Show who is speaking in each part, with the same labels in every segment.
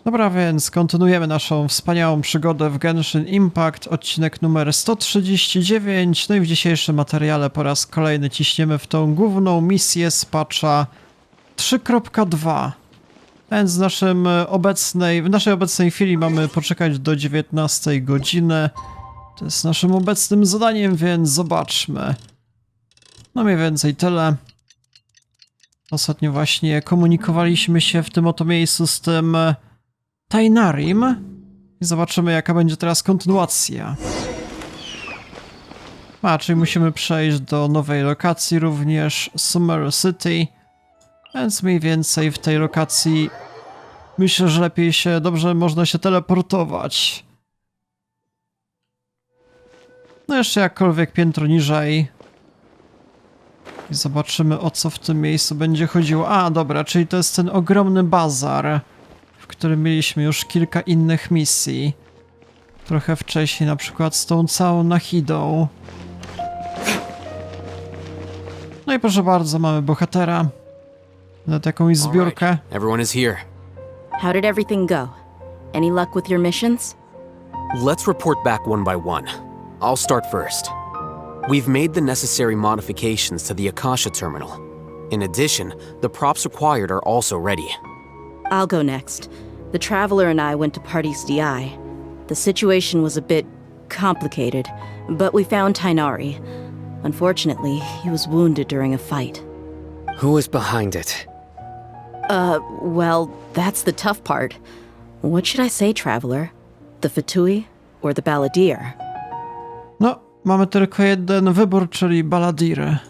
Speaker 1: Dobra, więc kontynuujemy naszą wspaniałą przygodę w Genshin Impact, odcinek numer 139. No i w dzisiejszym materiale po raz kolejny ciśniemy w tą główną misję z patcha 3.2. Więc w naszej obecnej chwili mamy poczekać do 19 godziny. To jest naszym obecnym zadaniem, więc zobaczmy. No mniej więcej tyle. Ostatnio właśnie komunikowaliśmy się w tym oto miejscu z tym Tainarim i zobaczymy, jaka będzie teraz kontynuacja. Czyli musimy przejść do nowej lokacji również, Summer City, więc mniej więcej w tej lokacji myślę, że dobrze można się teleportować. No jeszcze jakkolwiek piętro niżej. I zobaczymy, o co w tym miejscu będzie chodziło. Dobra, czyli to jest ten ogromny bazar, w którym mieliśmy już kilka innych misji. Trochę wcześniej, na przykład z tą całą Nahidą. No i proszę bardzo, mamy bohatera. Nawet jakąś zbiórkę.
Speaker 2: Right. Everyone is here.
Speaker 3: How did everything go? Any luck with your missions?
Speaker 2: Let's report back one by one. I'll start first. We've made the necessary modifications to the Akasha terminal. In addition, the props required are also ready.
Speaker 3: I'll go next. The Traveler and I went to Party's DI. The situation was a bit complicated, but we found Tainari. Unfortunately, he was wounded during a fight.
Speaker 4: Who was behind it?
Speaker 3: Well, that's the tough part. What should I say, Traveler? The Fatui or the Balladeer?
Speaker 1: No, mamy tylko jeden wybór, czyli Balladeer.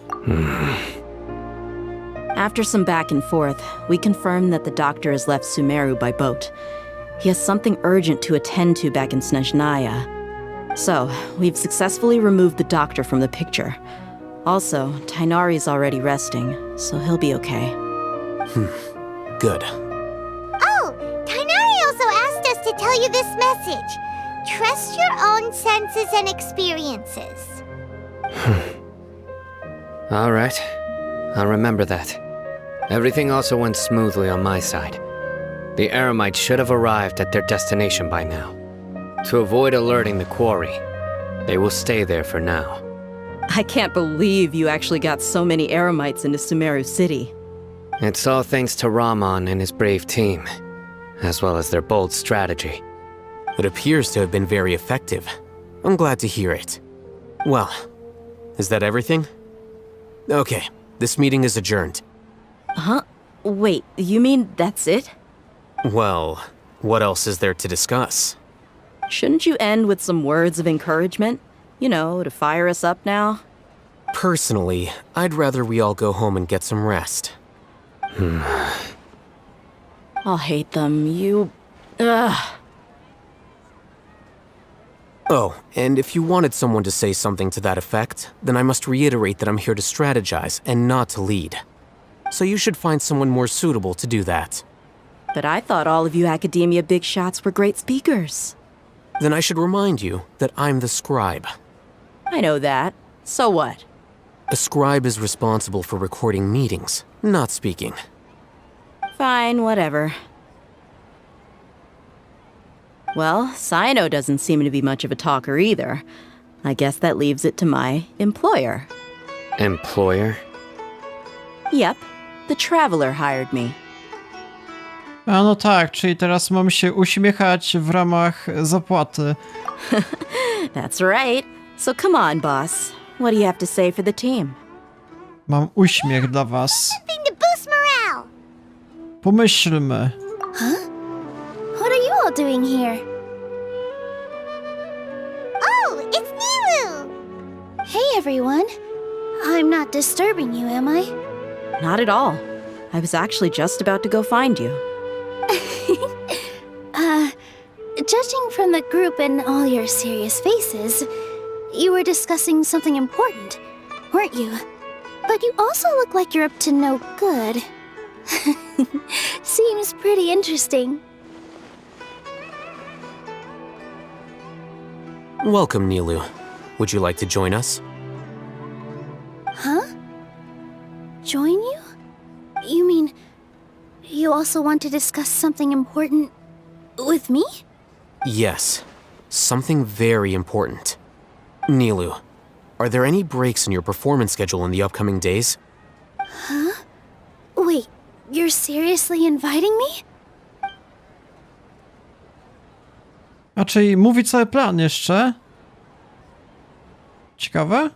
Speaker 3: After some back and forth, we confirmed that the doctor has left Sumeru by boat. He has something urgent to attend to back in Snezhnaya. So, we've successfully removed the doctor from the picture. Also, Tainari's already resting, so he'll be okay.
Speaker 2: Good.
Speaker 5: Oh, Tainari also asked us to tell you this message. Trust your own senses and experiences.
Speaker 4: All right. I'll remember that. Everything also went smoothly on my side. The Eremites should have arrived at their destination by now. To avoid alerting the quarry, they will stay there for now.
Speaker 3: I can't believe you actually got so many Eremites into Sumeru City.
Speaker 4: It's all thanks to Rahman and his brave team, as well as their bold strategy.
Speaker 2: It appears to have been very effective. I'm glad to hear it. Well, is that everything? Okay, this meeting is adjourned.
Speaker 3: Huh? Wait, you mean that's it?
Speaker 2: Well, what else is there to discuss?
Speaker 3: Shouldn't you end with some words of encouragement? You know, to fire us up now?
Speaker 2: Personally, I'd rather we all go home and get some rest.
Speaker 3: I'll hate them, Ugh.
Speaker 2: Oh, and if you wanted someone to say something to that effect, then I must reiterate that I'm here to strategize and not to lead. So you should find someone more suitable to do that.
Speaker 3: But I thought all of you academia big shots were great speakers.
Speaker 2: Then I should remind you that I'm the scribe.
Speaker 3: I know that. So what?
Speaker 2: A scribe is responsible for recording meetings, not speaking.
Speaker 3: Fine, whatever. Well, Cyno doesn't seem to be much of a talker either. I guess that leaves it to my employer.
Speaker 4: Employer?
Speaker 3: Yep, the Traveler hired me.
Speaker 1: No tak, czyli teraz mam się uśmiechać w ramach zapłaty.
Speaker 3: That's right. So come on, boss. What do you have to say for the team?
Speaker 1: Mam uśmiech dla was.
Speaker 5: Thing to boost morale.
Speaker 1: Pomyślmy.
Speaker 5: What are you all doing here? Oh, it's Nilu! Hey, everyone. I'm not disturbing you, am I?
Speaker 3: Not at all. I was actually just about to go find you.
Speaker 5: Judging from the group and all your serious faces, you were discussing something important, weren't you? But you also look like you're up to no good. Seems pretty interesting.
Speaker 2: Welcome, Nilu. Would you like to join us?
Speaker 5: Huh? Join you? You mean you also want to discuss something important With me?
Speaker 2: Yes, something very important. Nilu, are there any breaks in your performance schedule in the upcoming days?
Speaker 5: Wait, you're seriously inviting me?
Speaker 1: A czyli mówi cały plan jeszcze? Ciekawe?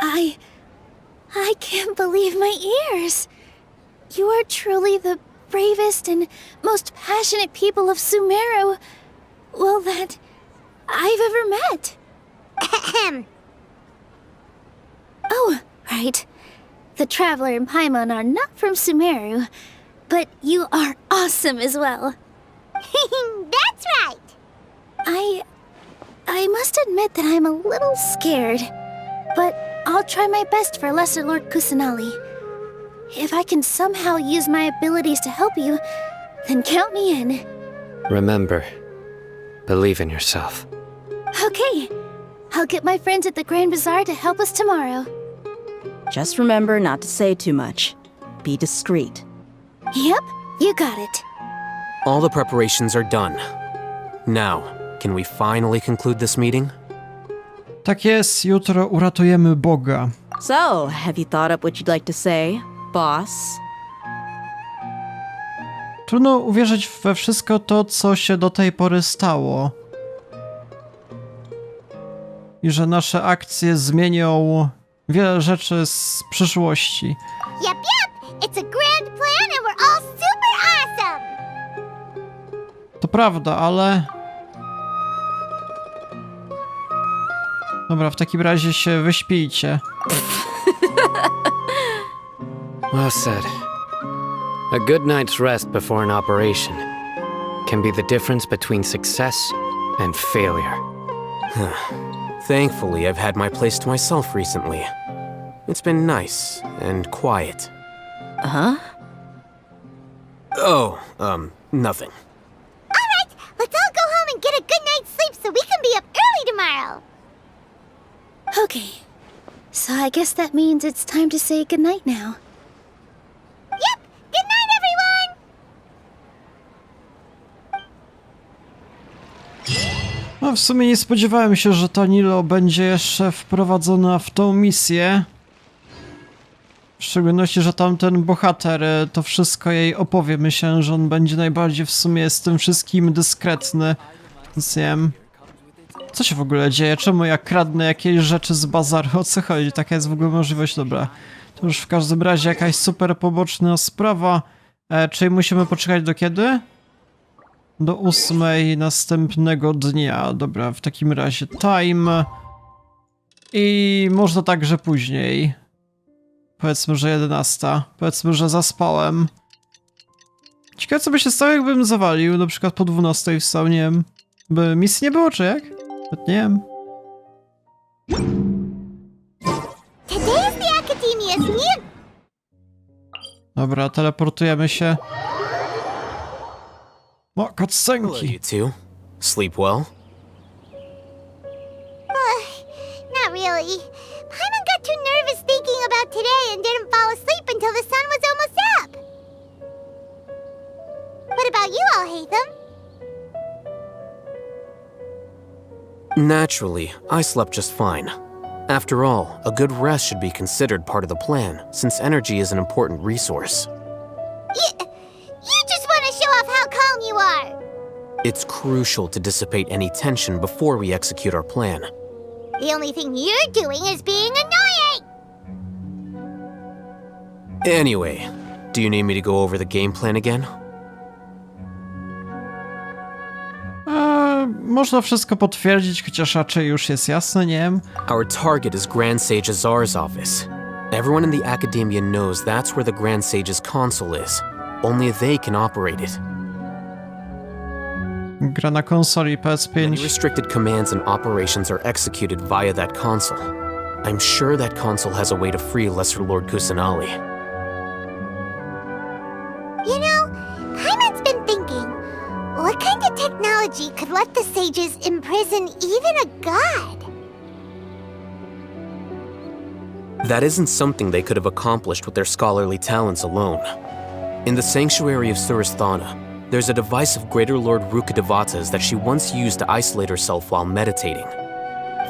Speaker 5: I can't believe my ears. You are truly the bravest and most passionate people of Sumeru, well, that I've ever met. Oh, right. The Traveler and Paimon are not from Sumeru, but you are awesome as well. That's right. I must admit that I'm a little scared, but I'll try my best for Lesser Lord Kusanali. If I can somehow use my abilities to help you, then count me in.
Speaker 4: Remember, believe in yourself.
Speaker 5: Okay, I'll get my friends at the Grand Bazaar to help us tomorrow.
Speaker 3: Just remember not to say too much. Be discreet.
Speaker 5: Yep, you got it.
Speaker 2: All the preparations are done. Now, can we finally conclude this meeting?
Speaker 1: Tak jest, jutro uratujemy Boga.
Speaker 3: So, have you thought up what you'd like to say, boss?
Speaker 1: Trudno uwierzyć we wszystko to, co się do tej pory stało. I że nasze akcje zmienią wiele rzeczy z przyszłości.
Speaker 5: Yep. It's a grand plan and we're all super awesome.
Speaker 1: To prawda, ale... Dobra, w takim razie się wyśpijcie.
Speaker 4: Well said. A good night's rest before an operation can be the difference between success and failure.
Speaker 2: Thankfully, I've had my place to myself recently. It's been nice and quiet.
Speaker 3: Huh?
Speaker 2: Oh, nothing.
Speaker 5: All right, let's all go home and get a good night's sleep so we can be up early tomorrow. Okay, so I guess that means it's time to say goodnight now. Yep, good night, everyone!
Speaker 1: No w sumie nie spodziewałem się, że ta Nilo będzie jeszcze wprowadzona w tą misję. W szczególności, że tamten bohater to wszystko jej opowie. Myślę, że on będzie najbardziej w sumie z tym wszystkim dyskretny. Więc nie wiem. Co się w ogóle dzieje? Czemu ja kradnę jakieś rzeczy z bazaru? O co chodzi? Taka jest w ogóle możliwość. Dobra. To już w każdym razie jakaś super poboczna sprawa. Czyli musimy poczekać do kiedy? Do 8 następnego dnia. Dobra, w takim razie time. I można także później. Powiedzmy, że 11. Powiedzmy, że zaspałem. Ciekawe, co by się stało, jakbym zawalił. Na przykład po 12 wstał, nie wiem. By misji nie było, czy jak? Nie wiem.
Speaker 5: Today's the Academia's new...
Speaker 1: Dobra, teleportujemy się. O,
Speaker 2: Hello,
Speaker 1: cutscenki.
Speaker 2: you two. Sleep well?
Speaker 5: Not really. Paimon got too nervous thinking about today and didn't fall asleep until the sun was almost up. What about you all, Hatham?
Speaker 2: Naturally, I slept just fine. After all, a good rest should be considered part of the plan, since energy is an important resource.
Speaker 5: You just want to show off how calm you are.
Speaker 2: It's crucial to dissipate any tension before we execute our plan.
Speaker 5: The only thing you're doing is being annoying.
Speaker 2: Anyway, do you need me to go over the game plan again?
Speaker 1: Można wszystko potwierdzić, chociaż raczej już jest jasne, nie wiem.
Speaker 2: Our target is Grand Sage Azar's office. Everyone in the Academia knows that's where the Grand Sage's console is. Only they can operate it.
Speaker 1: Gra na konsoli
Speaker 2: Many
Speaker 1: PS5.
Speaker 2: restricted commands and operations are executed via that console. I'm sure that console has a way to free Lesser Lord Kusanali.
Speaker 5: You know, Paimon's been thinking, what kind of technology could let the sages imprison even a god?
Speaker 2: That isn't something they could have accomplished with their scholarly talents alone. In the sanctuary of Suristhana, There's a device of Greater Lord Rukkhadevata's that she once used to isolate herself while meditating.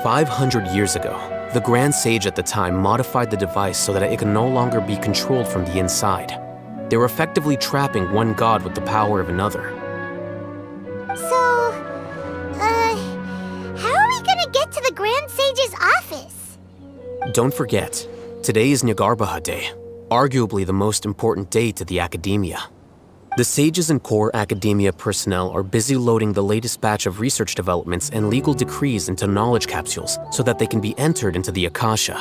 Speaker 2: 500 years ago, the Grand Sage at the time modified the device so that it could no longer be controlled from the inside. They were effectively trapping one god with the power of another.
Speaker 5: So, how are we gonna get to the Grand Sage's office?
Speaker 2: Don't forget, today is Nyagarbha Day, arguably the most important day to the academia. The sages and core academia personnel are busy loading the latest batch of research developments and legal decrees into knowledge capsules so that they can be entered into the Akasha.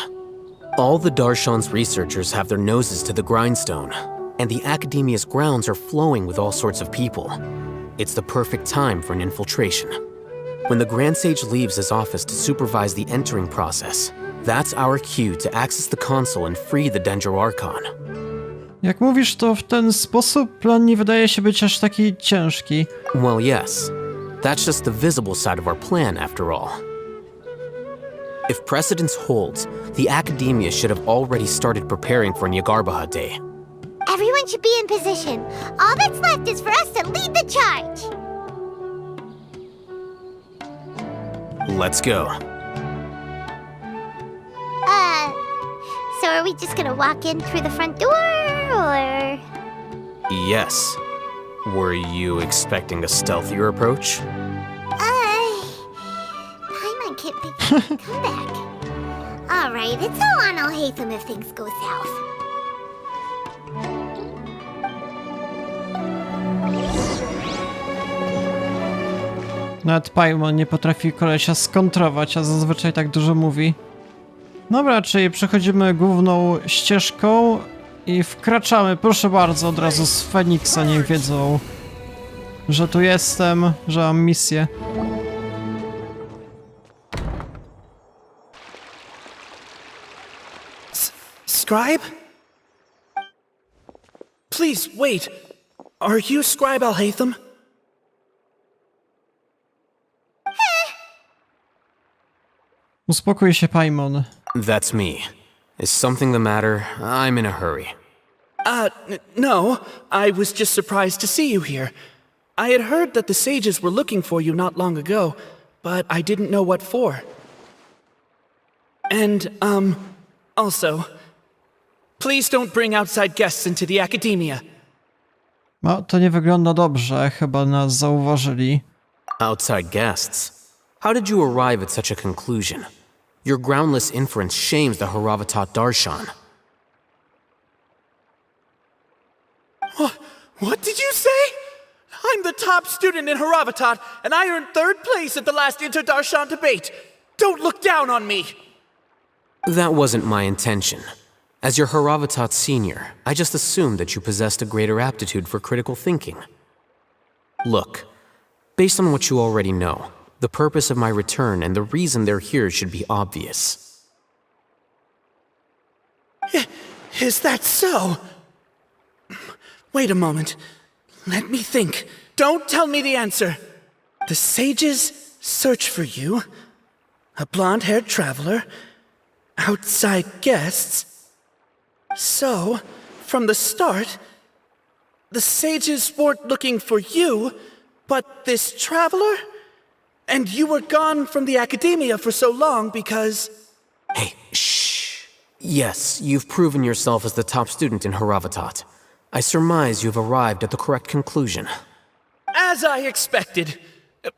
Speaker 2: All the Darshan's researchers have their noses to the grindstone, and the academia's grounds are flowing with all sorts of people. It's the perfect time for an infiltration. When the Grand Sage leaves his office to supervise the entering process, that's our cue to access the console and free the Dendro-Archon.
Speaker 1: Jak mówisz, to w ten sposób plan nie wydaje się być aż taki ciężki.
Speaker 2: Well, yes. That's just the visible side of our plan, after all. If precedence holds, the academia should have already started preparing for Nyagarbha Day.
Speaker 5: Everyone should be in position. All that's left is for us to lead the charge.
Speaker 2: Let's go.
Speaker 5: So are we just gonna walk in through the front door, or...?
Speaker 2: Yes. Were you expecting a stealthier approach?
Speaker 5: Paimon can't make a comeback. Alright, it's all on Alhaitham if things go south.
Speaker 1: Nawet Paimon nie potrafi kolesia skontrować, a zazwyczaj tak dużo mówi. Dobra, czyli przechodzimy główną ścieżką i wkraczamy, proszę bardzo, od razu z Feniksa, niech wiedzą, że tu jestem, że mam misję.
Speaker 6: Scribe? Please, wait. Are you Scribe Alhaitham?
Speaker 1: Uspokój się, Paimon.
Speaker 2: That's me. Is something the matter? I'm in a hurry.
Speaker 6: No. I was just surprised to see you here. I had heard that the sages were looking for you not long ago, but I didn't know what for. And, also, please don't bring outside guests into the academia.
Speaker 1: No, to nie wygląda dobrze, chyba nas zauważyli.
Speaker 2: Outside guests? How did you arrive at such a conclusion? Your groundless inference shames the Haravatat Darshan.
Speaker 6: What did you say? I'm the top student in Haravatat, and I earned 3rd place at the last Inter-Darshan debate. Don't look down on me!
Speaker 2: That wasn't my intention. As your Haravatat senior, I just assumed that you possessed a greater aptitude for critical thinking. Look, based on what you already know, the purpose of my return and the reason they're here should be obvious.
Speaker 6: Is that so? Wait a moment. Let me think. Don't tell me the answer. The sages search for you. A blonde-haired traveler. Outside guests. So, from the start, the sages weren't looking for you, but this traveler? And you were gone from the academia for so long because...
Speaker 2: Hey, shh. Yes, you've proven yourself as the top student in Haravatat. I surmise you've arrived at the correct conclusion.
Speaker 6: As I expected.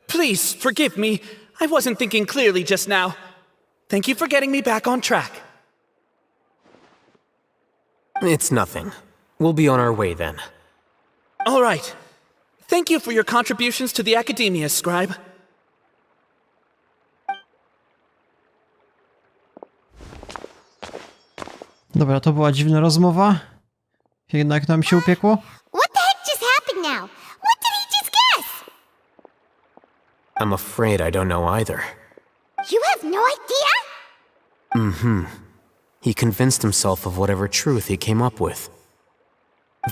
Speaker 6: Please, forgive me. I wasn't thinking clearly just now. Thank you for getting me back on track.
Speaker 2: It's nothing. We'll be on our way then.
Speaker 6: All right. Thank you for your contributions to the academia, Scribe.
Speaker 1: Dobra, to była dziwna rozmowa. Jednak nam się upiekło.
Speaker 5: What the heck just happened now? What did he just guess?
Speaker 2: I'm afraid I don't know either.
Speaker 5: You have no idea?
Speaker 2: He convinced himself of whatever truth he came up with.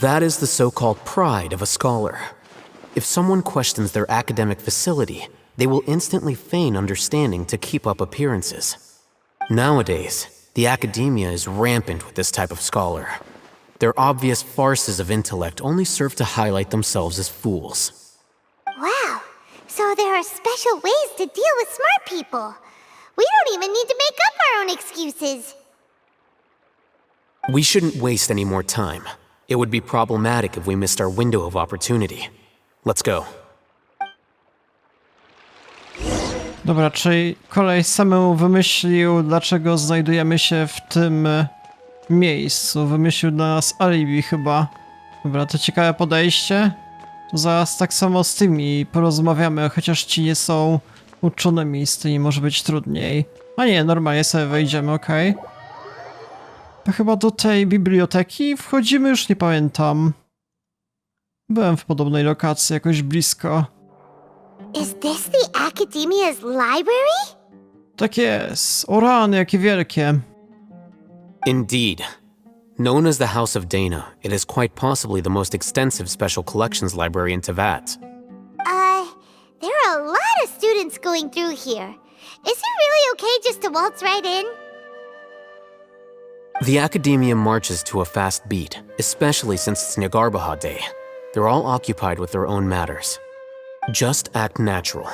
Speaker 2: That is the so-called pride of a scholar. If someone questions their academic facility, they will instantly feign understanding to keep up appearances. Nowadays, the academia is rampant with this type of scholar. Their obvious farces of intellect only serve to highlight themselves as fools.
Speaker 5: Wow. So there are special ways to deal with smart people. We don't even need to make up our own excuses.
Speaker 2: We shouldn't waste any more time. It would be problematic if we missed our window of opportunity. Let's go.
Speaker 1: Dobra, czyli kolej samemu wymyślił, dlaczego znajdujemy się w tym miejscu. Wymyślił dla nas alibi chyba. Dobra, to ciekawe podejście. Zaraz tak samo z tymi porozmawiamy, chociaż ci nie są uczonymi, z tymi może być trudniej. A nie, normalnie sobie wejdziemy, okej. To chyba do tej biblioteki wchodzimy, już nie pamiętam. Byłem w podobnej lokacji, jakoś blisko.
Speaker 5: Is this the Academia's library?
Speaker 1: Tak jest. O rany, jakie wielkie.
Speaker 2: Indeed. Known as the House of Dana, it is quite possibly the most extensive special collections library in Teyvat.
Speaker 5: There are a lot of students going through here. Is it really okay just to waltz right in?
Speaker 2: The Academia marches to a fast beat, especially since it's Nagarbaha Day. They're all occupied with their own matters. Just act natural.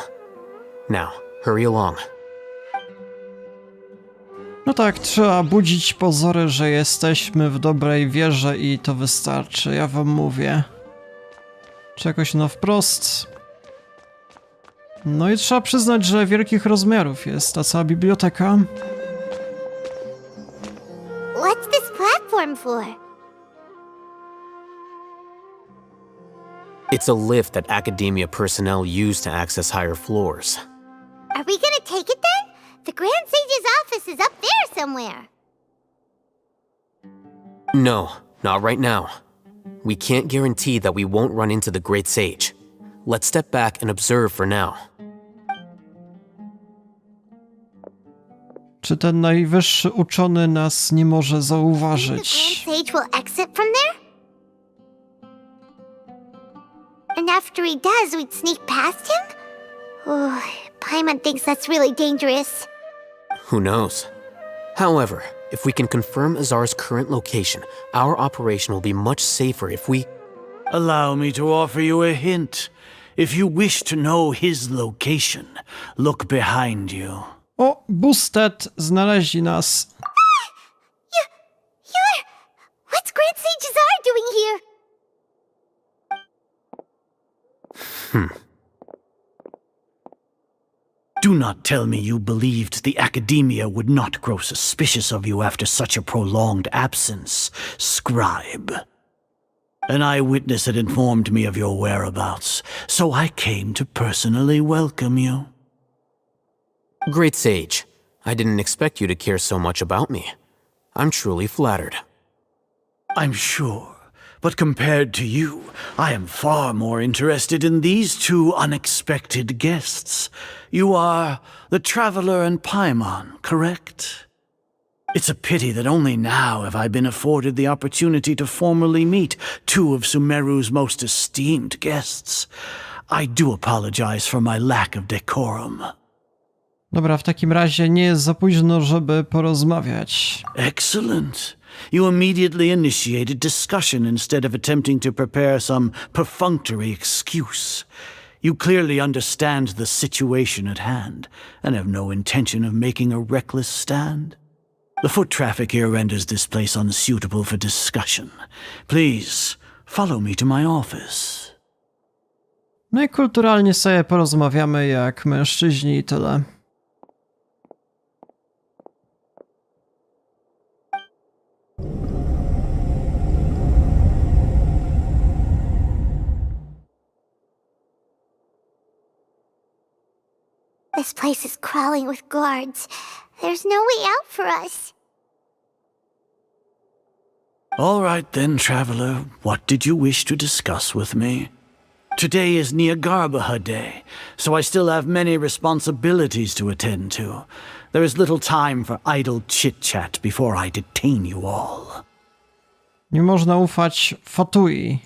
Speaker 2: Now, hurry along.
Speaker 1: No tak, trzeba budzić pozory, że jesteśmy w dobrej wierze i to wystarczy, ja wam mówię. Czy jakoś na wprost? No i trzeba przyznać, że wielkich rozmiarów jest ta cała biblioteka.
Speaker 5: What's this platform for?
Speaker 2: It's a lift that Academia personnel use to access higher floors.
Speaker 5: Are we gonna take it then? The Grand Sage's office is up there somewhere.
Speaker 2: No, not right now. We can't guarantee that we won't run into the Great Sage. Let's step back and observe for now.
Speaker 1: Czy ten najwyższy uczony nas nie może
Speaker 5: The
Speaker 1: zauważyć?
Speaker 5: Grand Sage will exit from there? And after he does, we'd sneak past him? Oh, Paimon thinks that's really dangerous.
Speaker 2: Who knows? However, if we can confirm Azar's current location, our operation will be much safer if we...
Speaker 7: Allow me to offer you a hint. If you wish to know his location, look behind you.
Speaker 1: O, Busted, znaleźli nas.
Speaker 5: What's Grand Sage Azar doing here?
Speaker 7: Do not tell me you believed the Academia would not grow suspicious of you after such a prolonged absence, scribe. An eyewitness had informed me of your whereabouts, so I came to personally welcome you.
Speaker 2: Great Sage, I didn't expect you to care so much about me. I'm truly flattered.
Speaker 7: I'm sure, but compared to you, I am far more interested in these two unexpected guests. You are the Traveler and Paimon, correct? It's a pity that only now have I been afforded the opportunity to formally meet two of Sumeru's most esteemed guests. I do apologize for my lack of decorum.
Speaker 1: Dobra, w takim razie nie jest za późno, żeby porozmawiać.
Speaker 7: Excellent. You immediately initiated discussion instead of attempting to prepare some perfunctory excuse. You clearly understand the situation at hand and have no intention of making a reckless stand. The foot traffic here renders this place unsuitable for discussion. Please, follow me to my office.
Speaker 1: No i kulturalnie sobie porozmawiamy jak mężczyźni i tyle.
Speaker 5: This place is crawling with guards. There's no way out for us.
Speaker 7: All right then, Traveler. What did you wish to discuss with me? Today is Nagarbaha Day, so I still have many responsibilities to attend to. There is little time for idle chit-chat before I detain you all.
Speaker 1: Nie można ufać Fatui.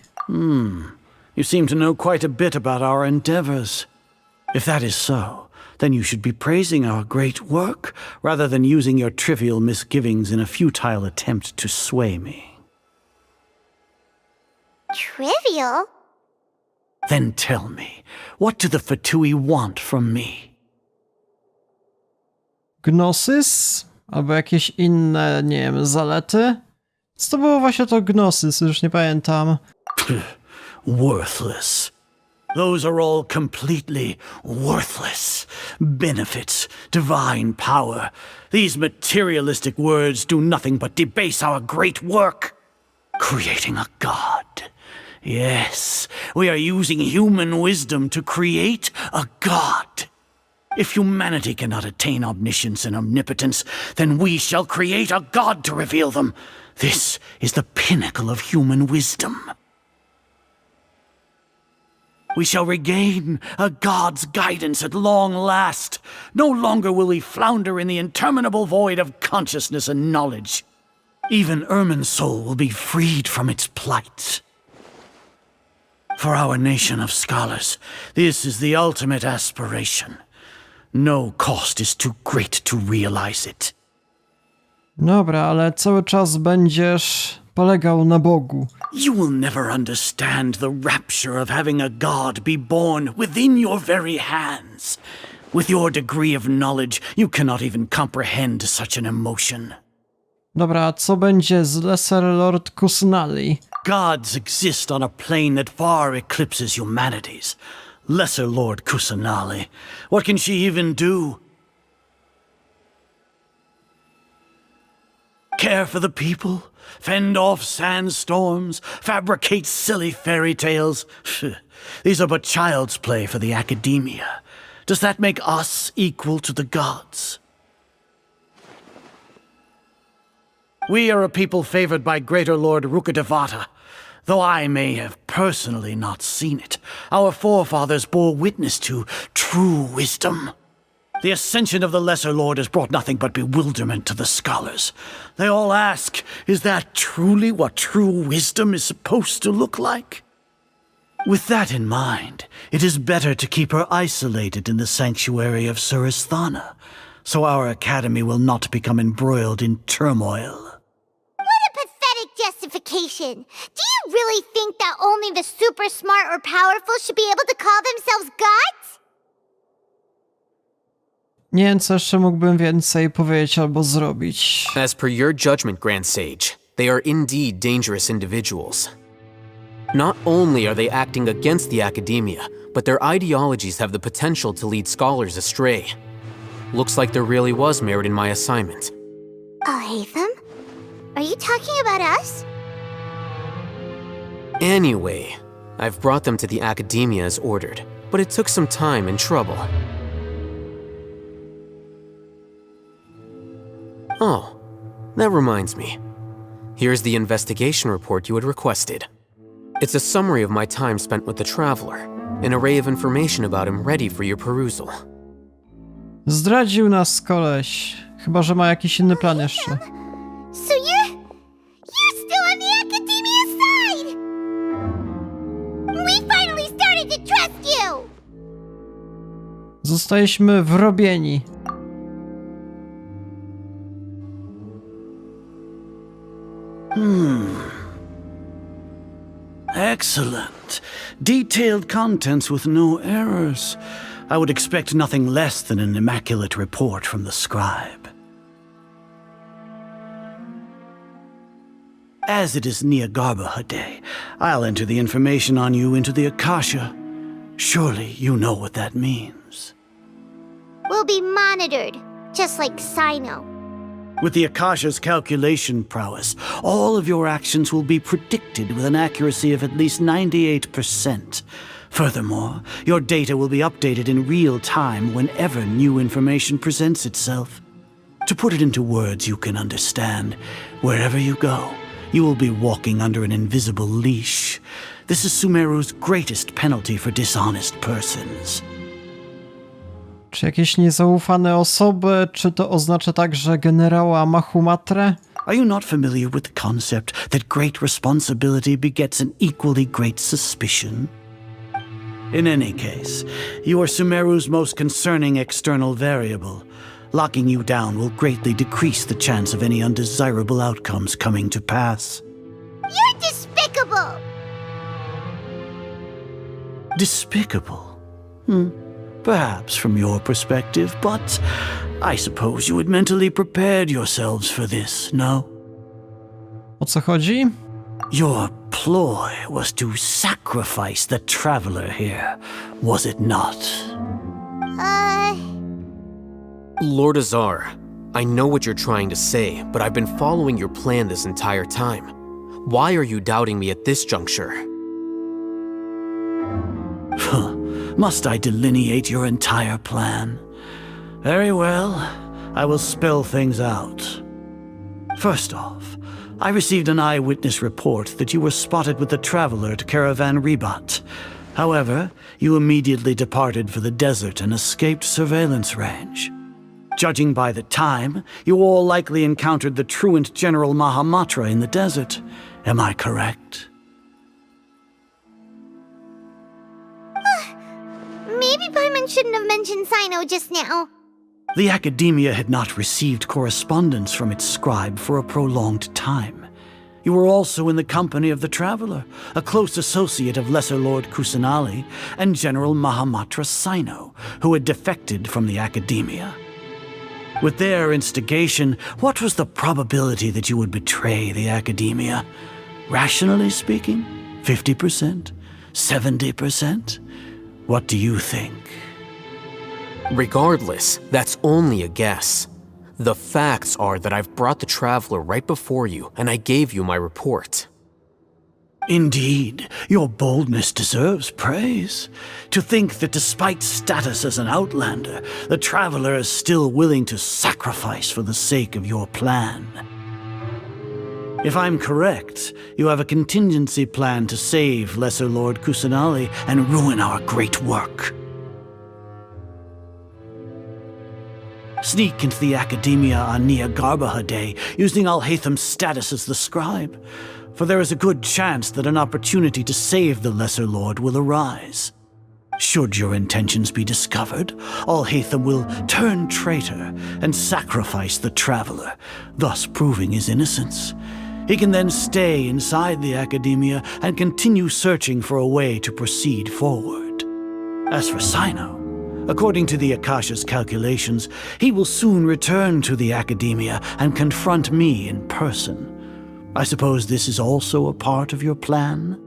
Speaker 7: You seem to know quite a bit about our endeavors. If that is so, then you should be praising our great work rather than using your trivial misgivings in a futile attempt to sway me.
Speaker 5: Trivial?
Speaker 7: Then tell me, what do the Fatui want from me?
Speaker 1: Gnosis? Albo jakieś inne, nie wiem, zalety? Co to było właśnie to Gnosis? Już nie pamiętam.
Speaker 7: Worthless. Those are all completely worthless. Benefits, divine power. These materialistic words do nothing but debase our great work. Creating a god. Yes, we are using human wisdom to create a god. If humanity cannot attain omniscience and omnipotence, then we shall create a god to reveal them. This is the pinnacle of human wisdom. We shall regain a god's guidance at long last. No longer will we flounder in the interminable void of consciousness and knowledge. Even Ermin's soul will be freed from its plight. For our nation of scholars, this is the ultimate aspiration. No cost is too great to realize it.
Speaker 1: Dobra, ale cały czas będziesz polegał na Bogu.
Speaker 7: You will never understand the rapture of having a god be born within your very hands. With your degree of knowledge, you cannot even comprehend such an emotion.
Speaker 1: Dobra, a co będzie z Lesser Lord Kusunali?
Speaker 7: Gods exist on a plane that far eclipses humanity's. Lesser Lord Kusanali, what can she even do? Care for the people? Fend off sandstorms? Fabricate silly fairy tales? These are but child's play for the academia. Does that make us equal to the gods? We are a people favored by Greater Lord Rukadevata. Though I may have personally not seen it, our forefathers bore witness to true wisdom. The ascension of the Lesser Lord has brought nothing but bewilderment to the scholars. They all ask, is that truly what true wisdom is supposed to look like? With that in mind, it is better to keep her isolated in the sanctuary of Suristhana, so our academy will not become embroiled in turmoil.
Speaker 5: Justification. Do you really think that only the super smart or powerful should be able to call themselves gods?
Speaker 1: Nie wiem, co jeszcze mógłbym więcej powiedzieć albo zrobić.
Speaker 2: As per your judgment, Grand Sage, they are indeed dangerous individuals. Not only are they acting against the academia, but their ideologies have the potential to lead scholars astray. Looks like there really was merit in my assignment.
Speaker 5: Hatham? Are you talking about us?
Speaker 2: Anyway, I've brought them to the academia as ordered, but it took some time and trouble. Oh, that reminds me. Here's the investigation report you had requested. It's a summary of my time spent with the Traveler, an array of information about him ready for your perusal.
Speaker 1: Zdradził nas koleś. Chyba, że ma jakiś inny plan jeszcze.
Speaker 5: So you're still on the academia side! We finally started to trust you!
Speaker 1: Zostaliśmy wrobieni.
Speaker 7: Excellent. Detailed contents with no errors. I would expect nothing less than an immaculate report from the scribe. As it is Niagarbaha Day, I'll enter the information on you into the Akasha. Surely you know what that means.
Speaker 5: We'll be monitored, just like Sino.
Speaker 7: With the Akasha's calculation prowess, all of your actions will be predicted with an accuracy of at least 98%. Furthermore, your data will be updated in real time whenever new information presents itself. To put it into words you can understand, wherever you go, you will be walking under an invisible leash. This is Sumeru's greatest penalty for dishonest persons.
Speaker 1: Czy jakieś niezaufane osoby? Czy to oznacza także generała Mahumatre?
Speaker 7: Are you not familiar with the concept that great responsibility begets an equally great suspicion? In any case, you are Sumeru's most concerning external variable. Locking you down will greatly decrease the chance of any undesirable outcomes coming to pass.
Speaker 5: You're despicable!
Speaker 7: Despicable. Perhaps from your perspective, but I suppose you had mentally prepared yourselves for this, no?
Speaker 1: O co chodzi?
Speaker 7: Your ploy was to sacrifice the traveler here, was it not?
Speaker 2: Lord Azar, I know what you're trying to say, but I've been following your plan this entire time. Why are you doubting me at this juncture?
Speaker 7: Must I delineate your entire plan? Very well, I will spell things out. First off, I received an eyewitness report that you were spotted with the traveler at Caravan Ribat. However, you immediately departed for the desert and escaped surveillance range. Judging by the time, you all likely encountered the truant General Mahamatra in the desert. Am I correct?
Speaker 5: Maybe Paimon shouldn't have mentioned Sino just now.
Speaker 7: The Academia had not received correspondence from its scribe for a prolonged time. You were also in the company of the Traveler, a close associate of Lesser Lord Kusanali and General Mahamatra Sino, who had defected from the Academia. With their instigation, what was the probability that you would betray the Academia? Rationally speaking, 50%? 70%? What do you think?
Speaker 2: Regardless, that's only a guess. The facts are that I've brought the Traveler right before you, and I gave you my report.
Speaker 7: Indeed, your boldness deserves praise. To think that despite status as an outlander, the Traveler is still willing to sacrifice for the sake of your plan. If I'm correct, you have a contingency plan to save Lesser Lord Kusanali and ruin our great work. Sneak into the Academia on Niagarbaha Day, using Alhaitham's status as the scribe, for there is a good chance that an opportunity to save the Lesser Lord will arise. Should your intentions be discovered, Alhaitham will turn traitor and sacrifice the Traveler, thus proving his innocence. He can then stay inside the Academia and continue searching for a way to proceed forward. As for Sino, according to the Akasha's calculations, he will soon return to the Academia and confront me in person. I suppose this is also a part of your plan?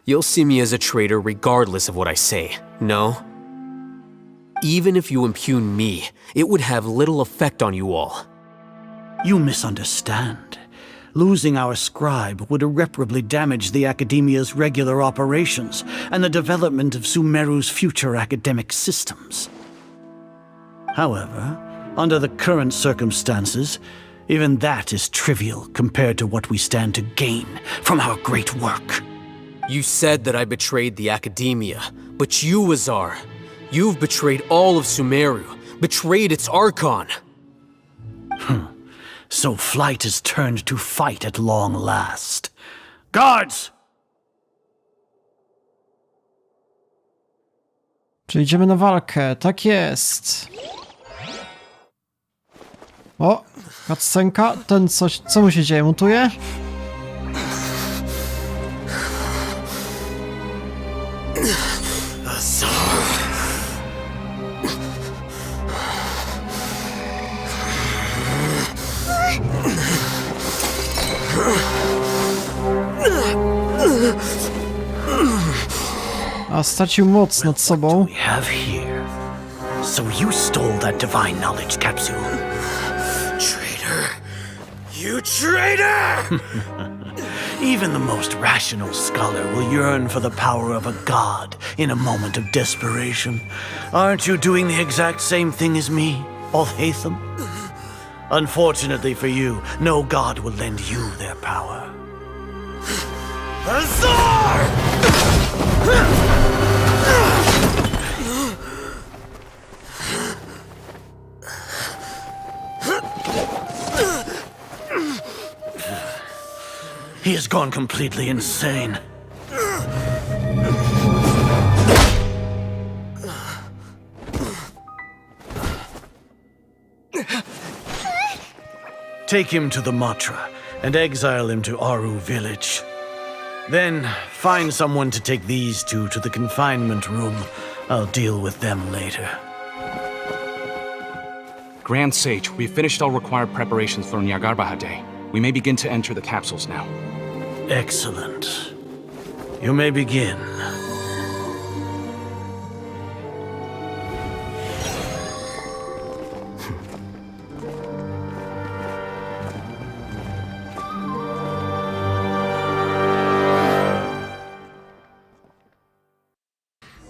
Speaker 2: You'll see me as a traitor regardless of what I say, no? Even if you impugn me, it would have little effect on you all.
Speaker 7: You misunderstand. Losing our scribe would irreparably damage the Academia's regular operations and the development of Sumeru's future academic systems. However, under the current circumstances, even that is trivial compared to what we stand to gain from our great work.
Speaker 2: You said that I betrayed the Academia, but you, Azar, you've betrayed all of Sumeru, betrayed its Archon.
Speaker 7: So flight has turned to fight at long last. Guards!
Speaker 1: Czy idziemy na walkę? Tak jest. O, cutscenka. Ten coś... Co mu się dzieje? Mutuje? A stracił moc nad sobą.
Speaker 7: We have here. So you stole that divine knowledge capsule.
Speaker 2: Traitor! You traitor!
Speaker 7: Even the most rational scholar will yearn for the power of a god in a moment of desperation. Aren't you doing the exact same thing as me, Alhaitham? Unfortunately for you, no god will lend you their power.
Speaker 2: Azar!
Speaker 7: He has gone completely insane. Take him to the Matra and exile them to Aru village. Then find someone to take these two to the confinement room. I'll deal with them later.
Speaker 8: Grand Sage, we've finished all required preparations for Nyagarbha Day. We may begin to enter the capsules now.
Speaker 7: Excellent. You may begin.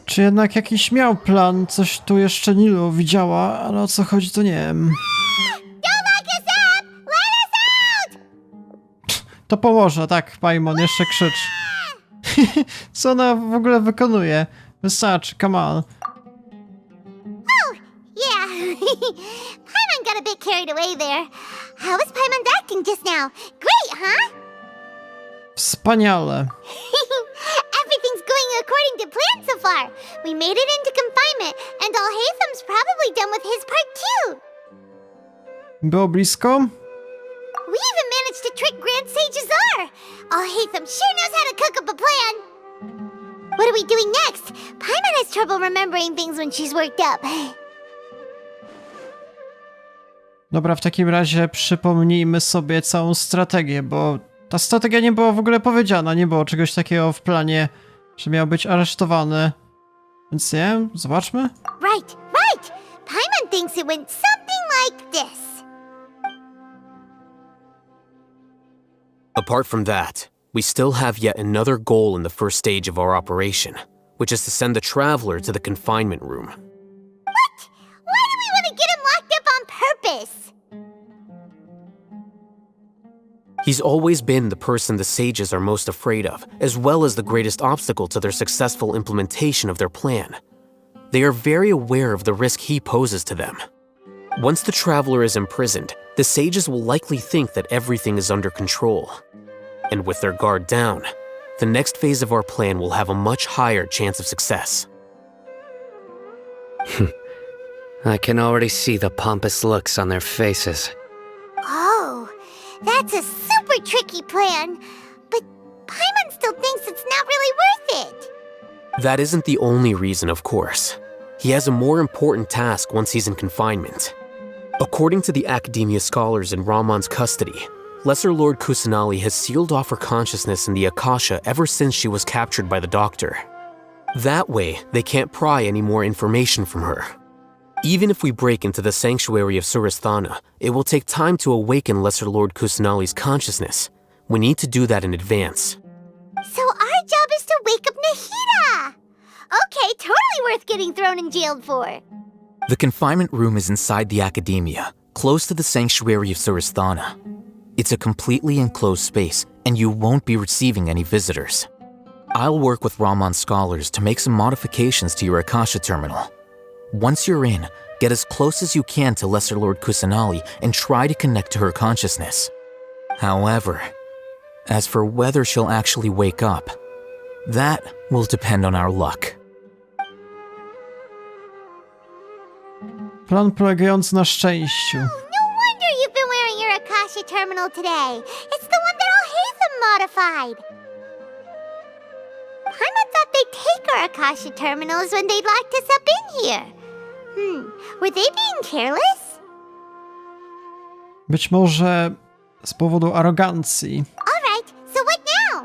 Speaker 1: Czy jednak jakiś miał plan? Coś tu jeszcze Nilu widziała, ale o co chodzi to nie wiem. To pomoże, tak, Paimon, jeszcze krzycz. Co ona w ogóle wykonuje? Wystarczy, come on.
Speaker 5: Yeah. Paimon got a bit carried away there. How was Paimon's acting just now? Great, huh?
Speaker 1: Wspaniale.
Speaker 5: Everything's going according to plan so far. We made it into confinement, and Alhaitham's probably done with his part too.
Speaker 1: Było blisko?
Speaker 5: We even managed to trick Grand Sage Azar. Alhaitham sure knows how to cook up a plan. What are we doing next? Paimon has trouble remembering things when she's worked up.
Speaker 1: Dobra, w takim razie przypomnijmy sobie całą strategię, bo ta strategia nie była w ogóle powiedziana, nie było czegoś takiego w planie, że miał być aresztowany. Więc nie wiem, zobaczmy.
Speaker 5: Right. Paimon thinks it went something like this.
Speaker 2: Apart from that, we still have yet another goal in the first stage of our operation, which is to send the traveler to the confinement room.
Speaker 5: What? Why do we want to get him locked up on purpose?
Speaker 2: He's always been the person the sages are most afraid of, as well as the greatest obstacle to their successful implementation of their plan. They are very aware of the risk he poses to them. Once the traveler is imprisoned, the sages will likely think that everything is under control. And with their guard down, the next phase of our plan will have a much higher chance of success.
Speaker 4: I can already see the pompous looks on their faces.
Speaker 5: Oh, that's a super tricky plan. But Paimon still thinks it's not really worth it.
Speaker 2: That isn't the only reason, of course. He has a more important task once he's in confinement. According to the academia scholars in Ramon's custody, Lesser Lord Kusanali has sealed off her consciousness in the Akasha ever since she was captured by the doctor. That way, they can't pry any more information from her. Even if we break into the sanctuary of Surasthana, it will take time to awaken Lesser Lord Kusanali's consciousness. We need to do that in advance.
Speaker 5: So our job is to wake up Nahidy. Okay, totally worth getting thrown and jailed for.
Speaker 9: The confinement room is inside the academia, close to the sanctuary of Surasthana. It's a completely enclosed space, and you won't be receiving any visitors. I'll work with Ramon's scholars to make some modifications to your Akasha terminal. Once you're in, get as close as you can to Lesser Lord Kusanali and try to connect to her consciousness. However, as for whether she'll actually wake up, that will depend on our luck.
Speaker 1: Plan polegający na szczęściu.
Speaker 5: No wonder you've been wearing your Akasha terminal today. It's the one that Alhaitham modified. Paimon thought they'd take our Akasha terminals when they'd locked us up in here. Were they being careless?
Speaker 1: Być może z powodu arogancji.
Speaker 5: Alright, so what now?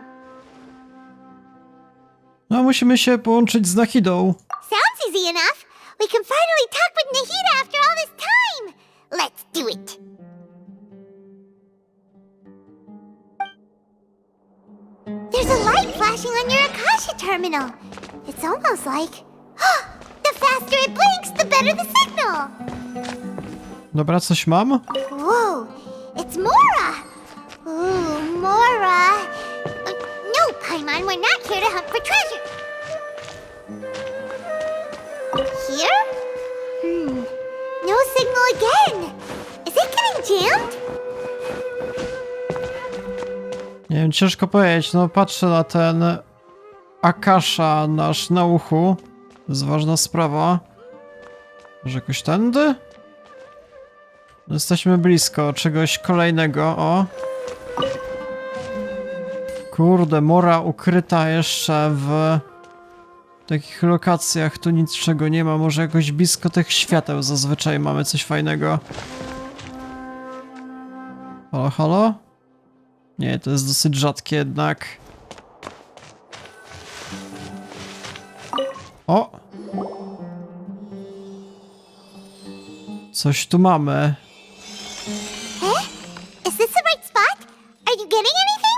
Speaker 1: No, musimy się połączyć z Nahidą.
Speaker 5: Sounds easy enough. We can finally talk with Nahidy after all this time. Let's do it. There's a light flashing on your Akasha terminal. It's almost like... The faster it blinks, the better the signal.
Speaker 1: Dobra, coś mam?
Speaker 5: Whoa, it's Mora. Ooh, Mora. No, Paimon, we're not here to hunt for treasure. Here? No signal again. Is it getting jammed?
Speaker 1: Nie wiem, ciężko powiedzieć. No, patrzę na ten Akasha nasz na uchu. To jest ważna sprawa. Może jakoś tędy? No, jesteśmy blisko czegoś kolejnego. O. Kurde, mora ukryta jeszcze w takich lokacjach, tu niczego nie ma. Może jakoś blisko tych świateł zazwyczaj mamy coś fajnego. Halo, halo? Nie, to jest dosyć rzadkie jednak. O! Coś tu mamy.
Speaker 5: Is this the right spot? Are you getting anything?